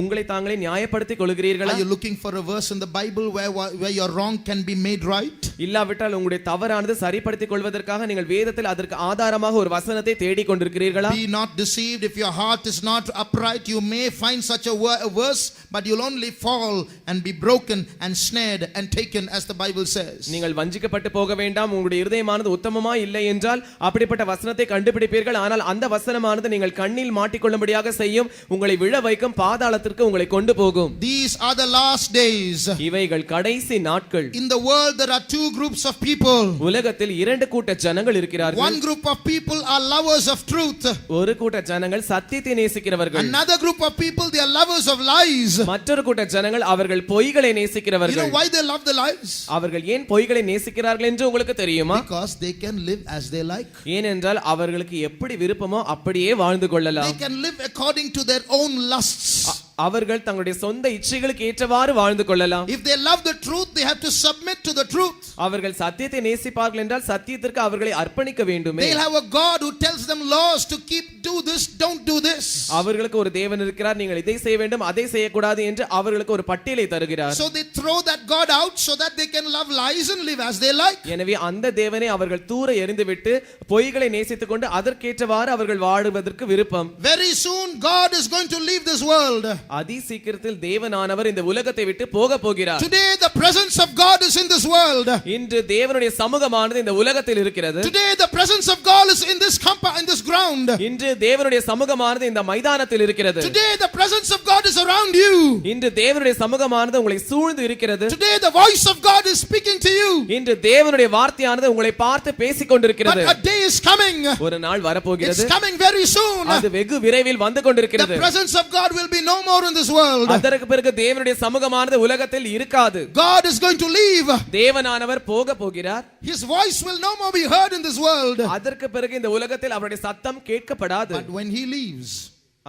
உங்களை தாங்களே நியாயப்படுத்திக் கொள்கிறீர்களா? Are you looking for a verse in the Bible where your wrong can be made right? இல்லாவிட்டால் உங்களுடைய தவறானது சரிப்படுத்திக் கொள்வதற்காக நீங்கள் வேதத்தில் அதற்கு ஆதாரமாக ஒரு வசனத்தை தேடிக் கொண்டிருக்கிறீர்களா? Be not deceived. If your heart is not upright, you may find such a verse, but you'll only fall and be broken and snared and taken, as the Bible says. நீங்கள் வஞ்சிக்கப்பட்டு போக வேண்டாம். உங்களுடைய இருதயமானது உத்தமமாய் இல்லை என்றால் அப்படிப்பட்ட வசனத்தை கண்டுபிடிப்பீர்கள். ஆனால் அந்த வசனமானது நீங்கள் கண்ணில் மாட்டிக்கொள்ளும்படியாக செய்யும், உங்களை விழ வைக்கும், பாதாளத்திற்கு உங்களை கொண்டு போகும். These are the last days. இவைகள் கடைசி நாட்கள். In the world there are two groups of people. உலகத்தில் இரண்டு கூட்ட ஜனங்கள் இருக்கிறார்கள். One group of people are lovers of truth. ஒரு கூட்ட ஜனங்கள் சத்தியத்தை நேசிக்கிறவர்கள். Another group of people, they are lovers of lies. மற்றொரு கூட்ட ஜனங்கள் அவர்கள் பொய்களை You நேசிக்கிறவர்கள். know why they love the lies? அவர்கள் ஏன் பொய்களை நேசிக்கிறார்கள் என்று உங்களுக்கு தெரியுமா? Because they can live as they like. ஏனென்றால் அவர்களுக்கு எப்படி விருப்பமோ அப்படியே வாழ்ந்து கொள்ளலாம். They can live according to their own lusts. அவர்கள் தங்களுடைய சொந்த இச்சைகளுக்கு ஏற்றவாறு வாழ்ந்து கொள்ளலாம். If they love the truth, they have to submit to the truth. அவர்கள் சத்தியத்தை நேசிப்பார்கள் என்றால் சத்தியத்திற்கு அவர்களை அர்ப்பணிக்க வேண்டுமே. They'll have a God who tells them laws to keep, do this, don't do this. அவர்களுக்கு ஒரு தேவன் இருக்கிறார், நீங்கள் இதை செய்ய வேண்டும் அதை செய்யக்கூடாது என்று அவர்களுக்கு ஒரு பட்டியலை தருகிறார். So they throw that God out so that they can love lies and live as they like. எனவே அந்த தேவனை அவர்கள் தூர எறிந்துவிட்டு பொய்களை நேசித்துக் கொண்டு அதற்கேற்றவாறு அவர்கள் வாழுவதற்கு விருப்பம். Very soon God is going to leave this world. அதி சீக்கிரத்தில் தேவனானவர் இந்த உலகத்தை விட்டு போக போகிறார். Today the presence of God is in this world. இன்று தேவனுடைய சமூகமானது இந்த உலகத்தில் இருக்கிறது. Today the presence of God is in this ground. இன்று தேவனுடைய சமூகமானது இந்த மைதானத்தில் இருக்கிறது. Today the presence of God is around you. இன்று தேவனுடைய சமூகமானது உங்களை சூழ்ந்து இருக்கிறது. Today the voice of God is speaking to you. இன்று தேவனுடைய வார்த்தையானது உங்களை பார்த்து பேசிக் கொண்டிருக்கிறது. But a day is coming. ஒரு நாள் வரப்போகிறது. It's coming very soon. அது வெகு விரைவில் வந்து கொண்டிருக்கிறது. The presence of God will be no more in this world. அதற்கு பிறகு தேவனுடைய சமூகமானது உலகத்தில் இருக்காது. God is going to leave. தேவனானவர் போக போகிறார். His voice will no more be heard in this world. அதற்கு பிறகு இந்த உலகத்தில் அவருடைய சத்தம் கேட்கப்படாது. But when he leaves,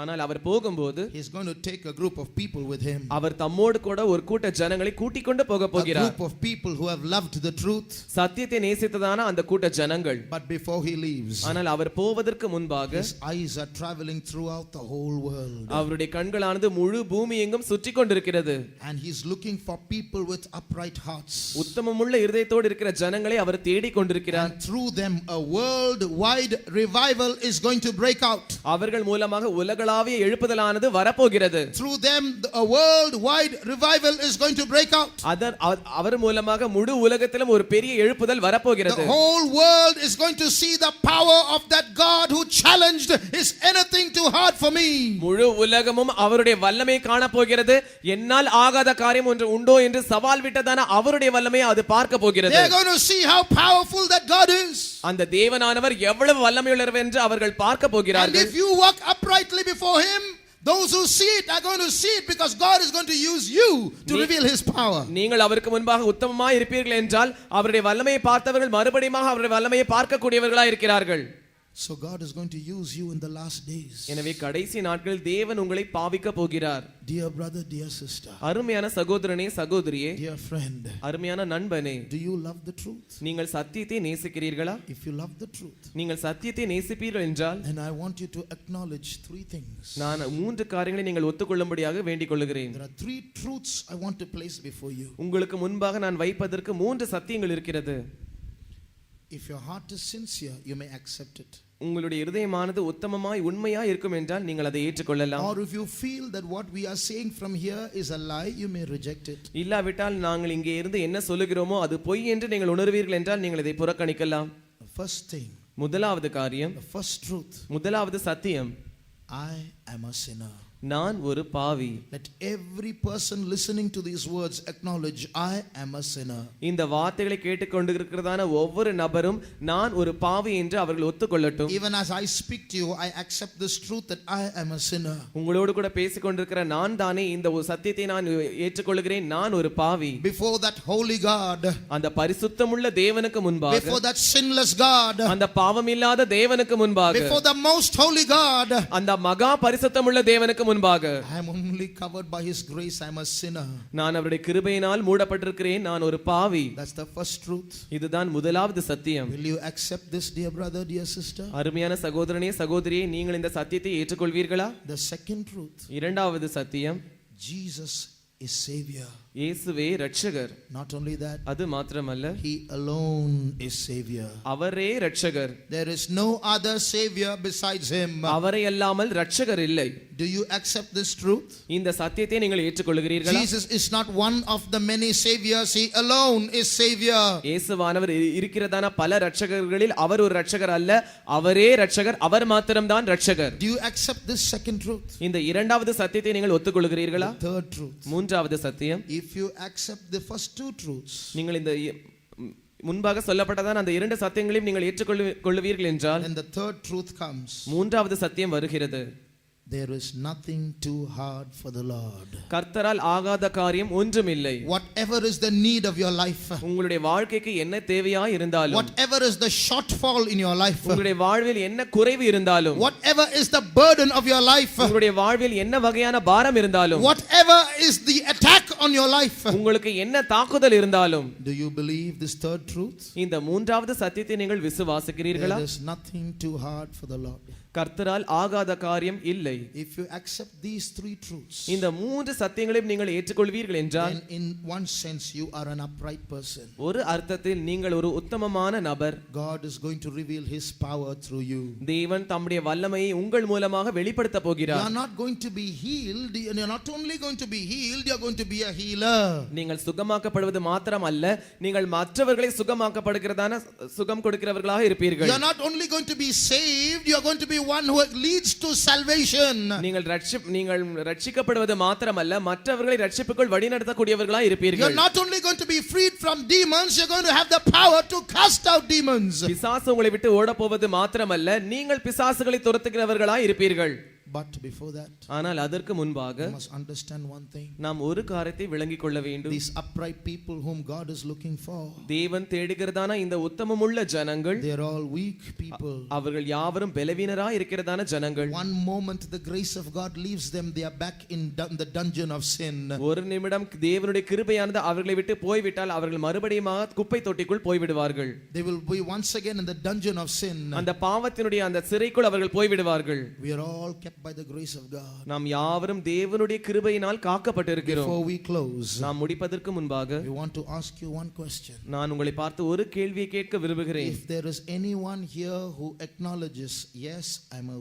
ஆனால் அவர் போகும்போது he's going to take a group of people with him. அவர் தம்மோடு கூட ஒரு கூட்ட ஜனங்களை கூட்டிக் கொண்டு போக A போகிறார். group of people who have loved the truth. சத்தியத்தை நேசித்ததான அந்த கூட்ட ஜனங்கள். But before he leaves, ஆனால் அவர் போவதற்கு முன்பாக his eyes are traveling throughout the whole world. அவருடைய கண்களானது முழு பூமி எங்கும் சுற்றி கொண்டிருக்கிறது. And he's looking for people with upright hearts. உத்தமமுள்ள இருதயத்தோடு இருக்கிற ஜனங்களை அவர் தேடிக் கொண்டிருக்கிறார். And through them a worldwide revival is going to break out. அவர்கள் மூலமாக உலகளாவிய எழுப்புதலானது வரப்போகிறது. Through them a worldwide revival is going to break out. அவர் மூலமாக முழு உலகத்திலும் ஒரு பெரிய எழுப்புதல் வரப்போகிறது. The whole world is going to see the power of that God who challenged, is anything too hard for me. முழு உலகமும் அவருடைய வல்லமையை காண போகிறது. என்னால் ஆகாத காரியம் ஒன்று உண்டோ என்று சவால் விட்டதான அவருடைய வல்லமையை அது பார்க்க போகிறது. They are going to see how powerful that God is. அந்த தேவனானவர் எவ்வளவு வல்லமையுள்ளவர் என்று அவர்கள் பார்க்க And போகிறார்கள். if you walk uprightly before him, those who see it are going to see it, because God is going to use you to reveal his power. நீங்கள் அவருக்கு முன்பாக உத்தமமாய் இருப்பீர்கள் என்றால் அவருடைய வல்லமையை பார்த்தவர்கள் மறுபடியும் அவருடைய வல்லமையை பார்க்க கூடியவர்களாய் இருக்கிறார்கள். So God is going to use you in the last days. எனவே கடைசி நாட்களில் தேவன் உங்களை பாவிக்க போகிறார். Dear brother, dear sister, அருமையான சகோதரனே சகோதரியே, dear friend, அருமையான நண்பனே, do you love the truth? நீங்கள் சத்தியத்தை நேசிக்கிறீர்களா? If you love the truth, நீங்கள் சத்தியத்தை நேசிப்பீர்கள் என்றால் and I want you to acknowledge three things. நான் மூன்று காரியங்களை நீங்கள் ஒத்துக்கொள்ளும்படியாக வேண்டிக் கொள்கிறேன். There are three truths I want to place before you. உங்களுக்கு முன்பாக நான் வைப்பதற்கு மூன்று சத்தியங்கள் இருக்கிறது. If your heart is sincere, you may accept it. உங்களுடைய இருதயமானது உத்தமமாய் உண்மையாய் இருக்கும் என்றால் நீங்கள் அதை ஏற்றுக்கொள்ளலாம். Or if you feel that what we are saying from here is a lie, you may reject it. இல்லாவிட்டால் நாங்கள் இங்கே இருந்து என்ன சொல்லுகிறோமோ அது பொய் என்று நீங்கள் உணர்வீர்கள் என்றால் நீங்கள் இதை புறக்கணிக்கலாம். The first thing, முதலாவது காரியம், the first truth, முதலாவது சத்தியம், I am a sinner. நான் ஒரு பாவி. Let every person listening to these words acknowledge, I am a sinner. இந்த வார்த்தைகளை கேட்டுக்கொண்டிருக்கிறதான ஒவ்வொரு நபரும் நான் ஒரு பாவி என்று அவர்கள் ஒத்துக்கொள்ளட்டும். Even as I speak to you, I accept this truth that I am a sinner. உங்களோடு கூட பேசிக் கொண்டிருக்கிற நான் தானே இந்த சத்தியத்தை நான் ஏற்றுக்கொள்கிறேன். நான் ஒரு பாவி. Before that holy God, அந்த பரிசுத்தமுள்ள தேவனுக்கு முன்பாக, before that sinless God, அந்த பாவமில்லாத தேவனுக்கு முன்பாக, before the most holy God, அந்த மகா பரிசுத்தமுள்ள தேவனுக்கு முன்பாக, I am only covered by his grace. I am a sinner. நான் அவருடைய கிருபையினால் மூடப்பட்டிருக்கிறேன். நான் ஒரு பாவி. That's the first truth. இதுதான் முதலாவது சத்தியம். Will you accept this, dear brother, dear sister? அருமையான சகோதரனே சகோதரியே, நீங்கள் இந்த சத்தியத்தை ஏற்றுக்கொள்வீர்களா? The second truth, இரண்டாவது சத்தியம், Jesus is Savior. இயேசுவே இரட்சகர். Not only that, அது மாத்திரமல்ல, he alone is Savior. அவரே இரட்சகர். There is no other Savior besides him. அவரை அல்லாமல் இரட்சகர் இல்லை. Do you accept this truth? இந்த சத்தியத்தை நீங்கள் ஏற்றுக்கொள்கிறீர்களா? Jesus is not one of the many saviors. He alone is Savior. இயேசுவானவர் இருக்கிறதான பல இரட்சகர்களில் அவர் ஒரு இரட்சகர் அல்ல. அவரே இரட்சகர். அவர் மாத்திரம்தான் இரட்சகர். Do you accept this second truth? இந்த இரண்டாவது சத்தியத்தை நீங்கள் ஒத்துக்கொள்கிறீர்களா? The third truth. மூன்றாவது சத்தியம், If you accept the first two truths, நீங்கள் இந்த முன்பாக சொல்லப்பட்டதான் அந்த இரண்டு சத்தியங்களையும் நீங்கள் ஏற்றுக்கொள்வீர்கள் என்றால், then the third truth comes. மூன்றாவது சத்தியம் வருகிறது. There is nothing too hard for the Lord. கர்த்தரால் ஆகாத காரியம் ஒன்றுமில்லை. Whatever is the need of your life, உங்களுடைய வாழ்க்கைக்கு என்ன தேவையாய் இருந்தாலும், whatever is the shortfall in your life, உங்களுடைய வாழ்வில் என்ன குறைவு இருந்தாலும், whatever is the burden of your life, உங்களுடைய வாழ்வில் என்ன வகையான பாரம் இருந்தாலும், whatever is the attack on your life, உங்களுக்கு என்ன தாக்குதல் இருந்தாலும், do you believe this third truth? இந்த மூன்றாவது சத்தியத்தை நீங்கள் விசுவாசிக்கிறீர்களா? There is nothing too hard for the Lord. கர்த்தரால் ஆகாத காரியம் இல்லை. If you accept these three truths, இந்த மூன்று சத்தியங்களையும் நீங்கள் ஏற்றுக்கொள்வீர்கள் என்றால், then in one sense you are an upright person. ஒரு அர்த்தத்தில் நீங்கள் ஒரு உத்தமமான நபர். God is going to reveal his power through you. தேவன் தம்முடைய வல்லமையை உங்கள் மூலமாக வெளிப்படுத்த You போகிறார். are not going to be healed, you are not only going to be healed, you are going to be a healer. நீங்கள் சுகமாக்கப்படுவது மாத்திரம் அல்ல, நீங்கள் மற்றவர்களை சுகமாக்கப்படுகிறதான சுகம் கொடுக்கிறவர்களாக இருப்பீர்கள். You are not only going to be saved, you are going to be one who leads to salvation. நீங்கள் ரட்சிக்கப்படுவது மாத்திரமல்ல, மற்றவர்களை ரட்சிப்புக்குள் வழிநடத்தக்கூடியவர்களாக இருப்பீர்கள். You are not only going to be freed from demons, you are going to have the power to cast out demons. பிசாசு உங்களை விட்டு ஓட போவது மாத்திரமல்ல, நீங்கள் பிசாசுகளை துரத்துகிறவர்களாக இருப்பீர்கள். But before that, ஆனால் அதற்கு முன்பாக you must understand one thing. நாம் ஒரு காரியத்தை விளங்கிக் கொள்ள வேண்டும். These upright people whom God is looking for, தேவன் தேடுகிறதான இந்த உத்தமமுள்ள ஜனங்கள், they are all weak people. அவர்கள் யாவரும் பலவீனராய் இருக்கிறதான ஜனங்கள். One moment the grace of God leaves them, they are back in the dungeon of sin. ஒரு நிமிடம் தேவனுடைய கிருபையானது அவர்களை விட்டு போய்விட்டால் அவர்கள் மறுபடியும் குப்பை தொட்டிக்குள் போய்விடுவார்கள். They will be once again in the dungeon of sin. அந்த பாவத்தினுடைய அந்த சிறைக்குள் அவர்கள் போய்விடுவார்கள். We are all kept by the grace of God. நாம் யாவரும் தேவனுடைய கிருபையினால் காக்கப்பட்டிருக்கிறோம். Before we close, நாம் முடிப்பதற்கு முன்பாக we want to ask you one question. நான் உங்களை பார்த்து ஒரு கேள்வியை கேட்க விரும்புகிறேன். If there is anyone here who acknowledges, yes, I'm a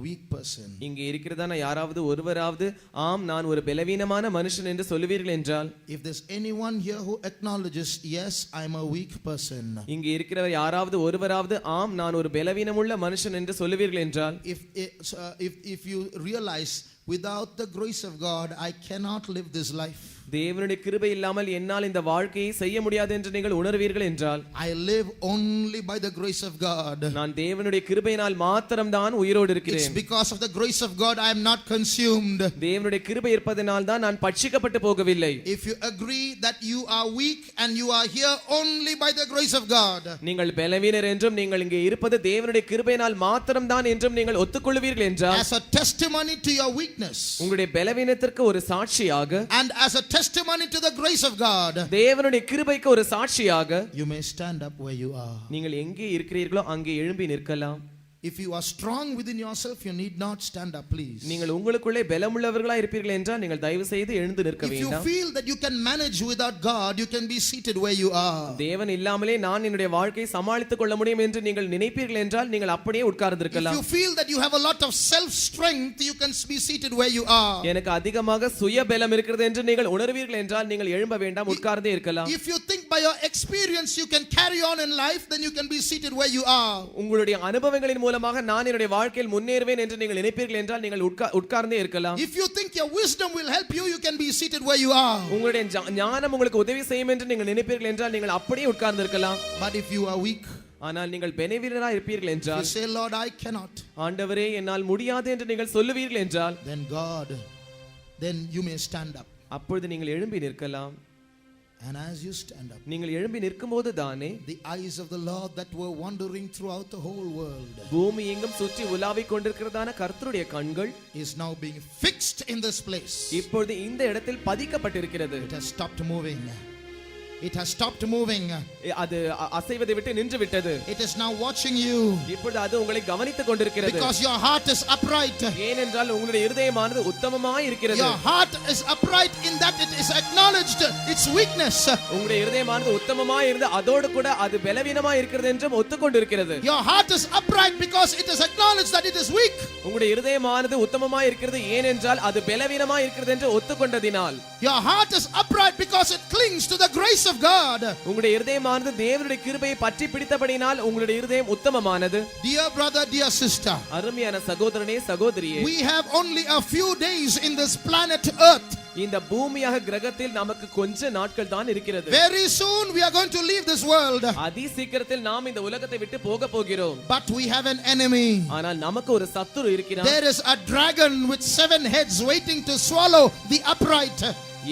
weak person. இங்கே இருக்கிறதான யாராவது ஒருவராவது ஆம் நான் ஒரு பலவீனமான மனுஷன் என்று சொல்லுவீர்கள் என்றால், If there's anyone here who acknowledges, yes, I'm a weak person. இங்கே இருக்கிறவர் யாராவது ஒருவராவது ஆம் நான் ஒரு பலவீனமுள்ள மனுஷன் என்று சொல்லுவீர்கள் என்றால், If you realize without the grace of God I cannot live this life. தேவனுடைய கிருபை இல்லாமல் என்னால் இந்த வாழ்க்கையை செய்ய முடியாது என்று நீங்கள் உணர்வீர்கள் என்றால், I live only by the grace of God. நான் தேவனுடைய கிருபையினால் மாத்திரம்தான் உயிரோடு It's இருக்கிறேன். because of the grace of God I am not consumed. தேவனுடைய கிருபை இருப்பதனால் தான் நான் பட்சிக்கப்பட்டு போகவில்லை. If you agree that you are weak and you are here only by the grace of God, நீங்கள் பலவீனர் என்றும் நீங்கள் இங்கே இருப்பது தேவனுடைய கிருபையினால் மாத்திரம்தான் என்றும் நீங்கள் ஒத்துக்கொள்வீர்கள் என்றால், as a testimony to your weakness உங்களுடைய பலவீனத்திற்கு ஒரு சாட்சியாக and as a testimony to the grace of God, தேவனுடைய கிருபைக்கு ஒரு சாட்சியாக you may stand up where you are. நீங்கள் எங்கே இருக்கிறீர்களோ அங்கே எழும்பி நிற்கலாம். If you are strong within yourself, you need not stand up, please. நீங்கள் உங்களுக்குள்ளே பலமுள்ளவர்களாய் இருப்பீர்கள் என்றால் நீங்கள் தயவு செய்து எழுந்து நிற்க If you வேண்டாம். feel that you can manage without God, you can be seated where you are. தேவன் இல்லாமலே நான் என்னுடைய வாழ்க்கையை சமாளித்துக் கொள்ள முடியும் என்று நீங்கள் நினைப்பீர்கள் என்றால் நீங்கள் அப்படியே உட்கார்ந்திருக்கலாம். If you feel that you have a lot of self strength, you can be seated where you are. எனக்கு அதிகமாக சுய பலம் இருக்கிறது என்று நீங்கள் உணர்வீர்கள் என்றால் நீங்கள் எழும்ப வேண்டாம், உட்கார்ந்தே இருக்கலாம். If you think by your experience you can carry on in life, then you can be seated where you are. உங்களுடைய அனுபவங்களின் மூலமாக நான் என்னுடைய வாழ்க்கையில் முன்னேறுவேன் என்று நீங்கள் நினைப்பீர்கள் என்றால் நீங்கள் உட்கார்ந்தே இருக்கலாம். If you think your wisdom will help you, you can be seated where you are. உங்களுடைய ஞானம் உங்களுக்கு உதவி செய்யும் என்று நீங்கள் நினைப்பீர்கள் என்றால் நீங்கள் அப்படியே உட்கார்ந்து இருக்கலாம். But if you are weak, ஆனால் நீங்கள் பலவீனராய் இருப்பீர்கள் என்றால், you say, Lord, I cannot, ஆண்டவரே என்னால் முடியாது என்று நீங்கள் சொல்லுவீர்கள் என்றால், then you may stand up. அப்பொழுது நீங்கள் எழும்பி நிற்கலாம். And as you stand up, நீங்கள் எழும்பி நிற்கும்போது தானே the eyes of the Lord that were wandering throughout the whole world பூமி எங்கும் சுற்றி உலாவிக் கொண்டிருக்கிறதான கர்த்தருடைய கண்கள் is now being fixed in this place. இப்பொழுது இந்த இடத்தில் பதிக்கப்பட்டிருக்கிறது. It has stopped moving. It has stopped moving. அது அசைவதை விட்டு நின்று விட்டது. It is now watching you. இப்பொழுது அது உங்களை கவனித்துக் கொண்டிருக்கிறது. Because your heart is upright. ஏனென்றால் உங்களுடைய இருதயமானது உத்தமமாய் இருக்கிறது. Your heart is upright in that it is acknowledged its weakness. உங்களுடைய இருதயமானது உத்தமமாய் இருந்து அதோடு கூட அது பலவீனமாய் இருக்கிறது என்றும் ஒத்துக்கொண்டிருக்கிறது. Your heart is upright because it is acknowledged that it is weak. உங்களுடைய இருதயமானது உத்தமமாய் இருக்கிறது ஏனென்றால் அது பலவீனமாய் இருக்கிறது என்று ஒத்துக்கொண்டதினால். Your heart is upright because it clings to the grace of God. உங்களுடைய இருதயமானது தேவனுடைய கிருபையை பற்றி பிடித்தபடியினால் உங்களுடைய இருதயம் உத்தமமானது. Dear brother, dear sister, அருமையான சகோதரனே சகோதரியே, we have only a few days in this planet Earth. இந்த பூமியாக கிரகத்தில் நமக்கு கொஞ்ச நாட்கள் தான் இருக்கிறது. Very soon we are going to leave this world. அதி சீக்கிரத்தில் நாம் இந்த உலகத்தை விட்டு போக போகிறோம். But we have an enemy. ஆனால் நமக்கு ஒரு சத்துரு இருக்கிறார். There is a dragon with 7 heads waiting to swallow the upright.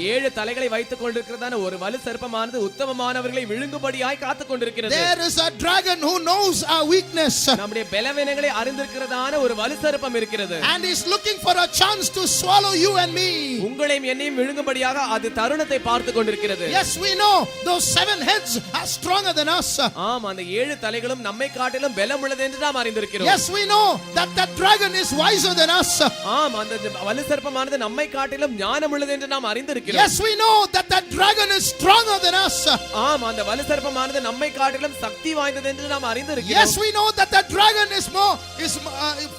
7 தலைகளை வைத்துக் கொண்டிருக்கிறதான ஒரு வலு சர்ப்பமானது உத்தமமானவர்களை விழுங்கும்படியாய் காத்துக் கொண்டிருக்கிறது. There is a dragon who knows our weakness. நம்முடைய பலவீனங்களை அறிந்திருக்கிறதான ஒரு வலு சர்ப்பம் இருக்கிறது. And is looking for a chance to swallow you and me. உங்களையும் என்னையும் விழுங்கும்படியாக அது தருணத்தை பார்த்து கொண்டிருக்கிறது. Yes, we know those 7 heads are stronger than us. ஆம், அந்த 7 தலைகளும் நம்மை காட்டிலும் பலம் உள்ளது என்று நாம் அறிந்திருக்கிறோம். Yes, we know that dragon is wiser than us. ஆம், அந்த வலு சர்ப்பமானது நம்மை காட்டிலும் ஞானம் உள்ளது என்று நாம் அறிந்திருக்கிறோம். Yes, we know that dragon is stronger than us. ஆம், அந்த வலு சர்ப்பமானது நம்மை காட்டிலும் சக்தி வாய்ந்தது என்று நாம் அறிந்திருக்கிறோம். Yes, we know that dragon is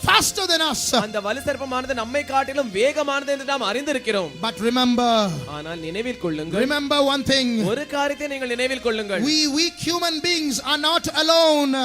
faster than us. அந்த வலு சர்ப்பமானது நம்மை காட்டிலும் வேகமானது என்று நாம் அறிந்திருக்கிறோம். But remember, ஆனால் நினைவில் கொள்ளுங்கள், remember one thing. ஒரு காரியத்தை நீங்கள் நினைவில் கொள்ளுங்கள். We weak human beings are not alone.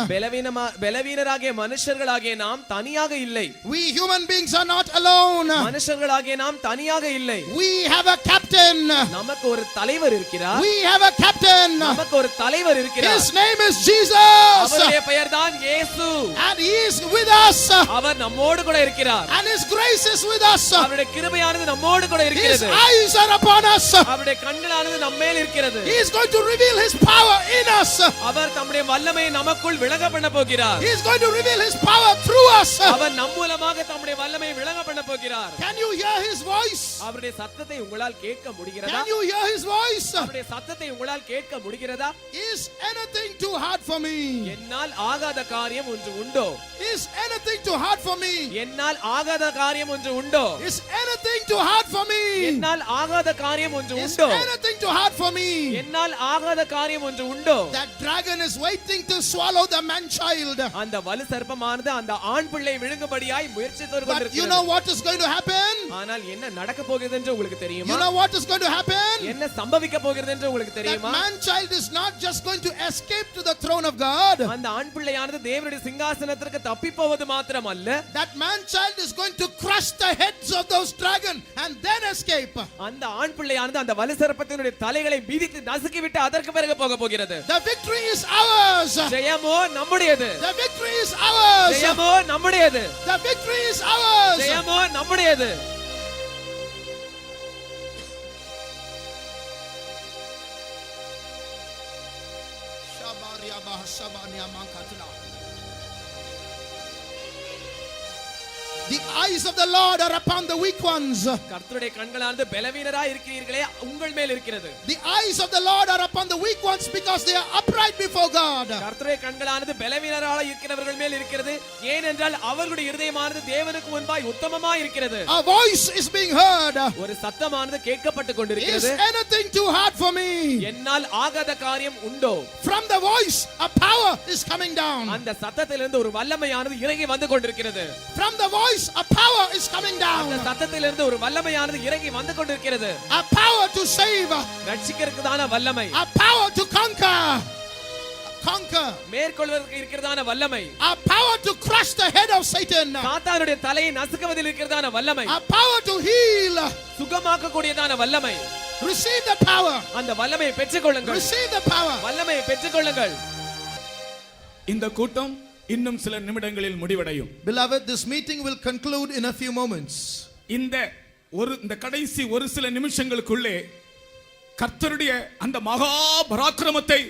பலவீனராகிய மனுஷர்களாகிய நாம் தனியாக இல்லை. We human beings are not alone. மனுஷர்களாகிய நாம் தனியாக இல்லை. We have a captain captain. நமக்கு ஒரு தலைவர் இருக்கிறார். We have a captain. நமக்கு ஒரு தலைவர் இருக்கிறார். His name is Jesus. அவருடைய பெயர்தான் இயேசு. And he is with us. அவர் நம்மோடு கூட இருக்கிறார். And his grace is with us. அவருடைய கிருபையானது நம்மோடு கூட His இருக்கிறது. eyes are upon us. அவருடைய கண்களானது நம்மேல் இருக்கிறது. He is going to reveal his power in us. அவர் தம்முடைய வல்லமையை நமக்குள் விளங்க பண்ண போகிறார். He is going to reveal his power through us. அவர் நம் மூலமாக தம்முடைய வல்லமையை விளங்க பண்ண போகிறார். Can you hear his voice? அவருடைய சத்தத்தை உங்களால் கேட்க முடிகிறதா? Can you hear his voice? அவருடைய சத்தத்தை உங்களால் கேட்க முடிகிறதா? Is anything too hard for me? என்னால் ஆகாத காரியம் ஒன்று உண்டோ? Is anything too hard for me? என்னால் ஆகாத காரியம் ஒன்று உண்டோ? Is anything too hard for me? என்னால் ஆகாத காரியம் ஒன்று Is உண்டோ? anything too hard for me? என்னால் ஆகாத காரியம் ஒன்று உண்டோ? That dragon is waiting to swallow the man child. அந்த வலு சர்ப்பமானது அந்த ஆண் பிள்ளை விழுங்கும்படியாய் முயற்சித்து But you கொண்டிருக்கிறது. know what is going to happen? ஆனால் என்ன நடக்க போகிறது என்று உங்களுக்கு You தெரியுமா? know what is going to happen? என்ன சம்பவிக்க போகிறது என்று உங்களுக்கு That தெரியுமா? man child is not just going to escape to the throne of God. அந்த ஆண் பிள்ளையானது தேவனுடைய சிங்காசனத்திற்கு தப்பி போவது மாத்திரமல்ல, That man child is going to crush the heads of those dragon and then escape. அந்த ஆண் பிள்ளையானது அந்த வலு சர்ப்பத்தினுடைய தலைகளை மிதித்து நசுக்கிவிட்டு அதற்கு பிறகு போக போகிறது. The victory is ours. ஜெயமோ நம்முடையது. The victory is ours. ஜெயமோ நம்முடையது. The victory is ours. ஜெயமோ நம்முடையது. The eyes of the Lord are upon the weak ones. கர்த்தருடைய கண்களானது பலவீனராய் இருக்கிறீர்களே உங்கள் மேல் இருக்கிறது. The eyes of the Lord are upon the weak ones because they are upright before God. கர்த்தருடைய கண்களானது பலவீனராய் இருக்கிறவர்கள் மேல் இருக்கிறது. ஏனென்றால் அவர்களுடைய இருதயமானது தேவனுக்கு முன்பாய் உத்தமமாய் இருக்கிறது. A voice is being heard. ஒரு சத்தமானது கேட்கப்பட்டு Is கொண்டிருக்கிறது. anything too hard for me? என்னால் ஆகாத காரியம் உண்டோ? From the voice, a power is coming down. அந்த சத்தத்திலிருந்து ஒரு வல்லமையானது இறங்கி வந்து கொண்டிருக்கிறது. From the voice, a power is coming அந்த down. சத்தத்திலிருந்து ஒரு வல்லமையானது இறங்கி வந்து கொண்டிருக்கிறது. A power to save. ரட்சிக்கிறதுக்கான வல்லமை, A power to conquer. Conquer. மேற்கொள்வதற்கு இருக்கிறதான வல்லமை, A power to crush the head of Satan. சாத்தானுடைய தலையை நசுக்குவதில் இருக்கிறதான வல்லமை, A power to heal. சுகமாக்க கூடியதான வல்லமை. Receive the power. அந்த வல்லமையை பெற்றுக்கொள்ளுங்கள். Receive the power. வல்லமையை பெற்றுக்கொள்ளுங்கள். இந்த கூட்டம் இன்னும் சில நிமிடங்களில் முடிவடையும். Beloved, this meeting will conclude in a few moments. இந்த கடைசி ஒரு சில நிமிஷங்களுக்குள்ளே கர்த்தருடைய அந்த மகா பராக்கிரமத்தை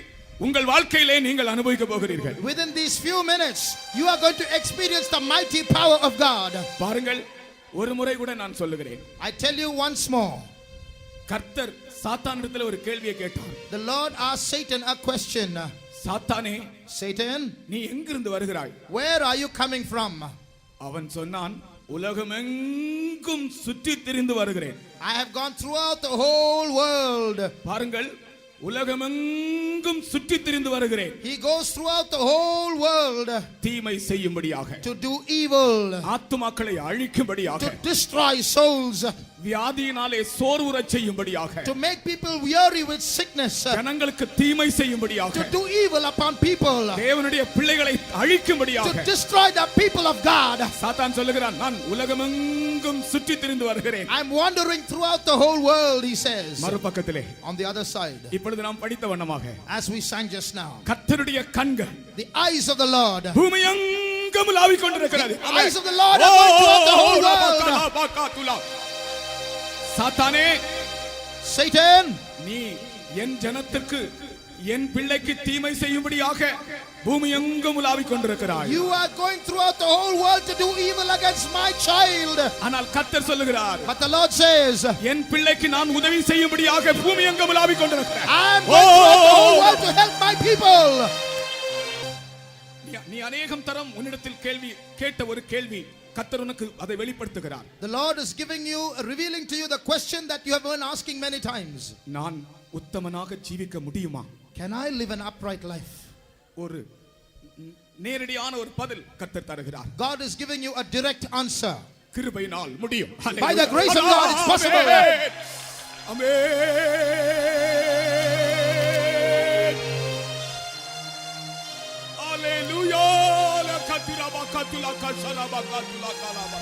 உங்கள் வாழ்க்கையிலே நீங்கள் அனுபவிக்க போகிறீர்கள். Within these few minutes, you are going to experience the mighty power of God. பாருங்கள், ஒரு முறை கூட நான் சொல்லுகிறேன். I tell you once more. கர்த்தர் சாத்தானிடத்தில் ஒரு கேள்வியை கேட்டார். The Lord asked Satan a question. சாத்தானே, Satan, நீ எங்கிருந்து வருகிறாய்? where are you coming from? அவன் சொன்னான், உலகமெங்கும் சுற்றி திரிந்து வருகிறேன். I have gone throughout the whole world. பாருங்கள், உலகமெங்கும் சுற்றி திரிந்து வருகிறேன். He goes throughout the whole world தீமை செய்யும்படியாக, to do evil, ஆத்துமாக்களை அழிக்கும்படியாக, to destroy souls, வியாதியினாலே சோர்வுறச் செய்யும்படியாக, to make people weary with sickness, ஜனங்களுக்கு தீமை செய்யும்படியாக, to do evil upon people, தேவனுடைய பிள்ளைகளை அழிக்கும்படியாக, to destroy the people of God. சாத்தான் சொல்லுகிறான், நான் உலகமெங்கும் சுற்றி திரிந்து வருகிறேன். I'm wandering throughout the whole world, he says. மறுபக்கத்திலே On the other side, இப்பொழுது நாம் படித்த வண்ணமாக, as we sang just now, கர்த்தருடைய கண்கள் the eyes of the Lord, பூமியெங்கும் உலாவிக் கொண்டிருக்கிறது. the eyes of the Lord are going throughout the whole world. சாத்தானே, Satan, நீ என் ஜனத்திற்கு என் பிள்ளைக்கு தீமை செய்யும்படியாக பூமி எங்கும் உலாவிக் கொண்டிருக்கிறாய். you are going throughout the whole world to do evil against my child. ஆனால் கர்த்தர் சொல்லுகிறார், But the Lord says, என் பிள்ளைக்கு நான் உதவி செய்யும்படியாக பூமி எங்கும் உலாவிக் கொண்டிருக்கிறேன். I am going throughout the whole world to help my people. நீ அநேகம் தரம் உன்னிடத்தில் கேள்வி கேட்ட ஒரு கேள்வி கர்த்தர் உனக்கு அதை வெளிப்படுத்துகிறார். The Lord is giving you, revealing to you the question that you have been asking many times. நான் உத்தமனாக ஜீவிக்க முடியுமா? Can I live an upright life? ஒரு நேரடியான ஒரு பதில் கர்த்தர் தருகிறார். God is giving you a direct answer. கிருபையினால் முடியும். By the grace of God it's possible. Amen. Hallelujah. la katira bakatula kasala bakatula kalaba.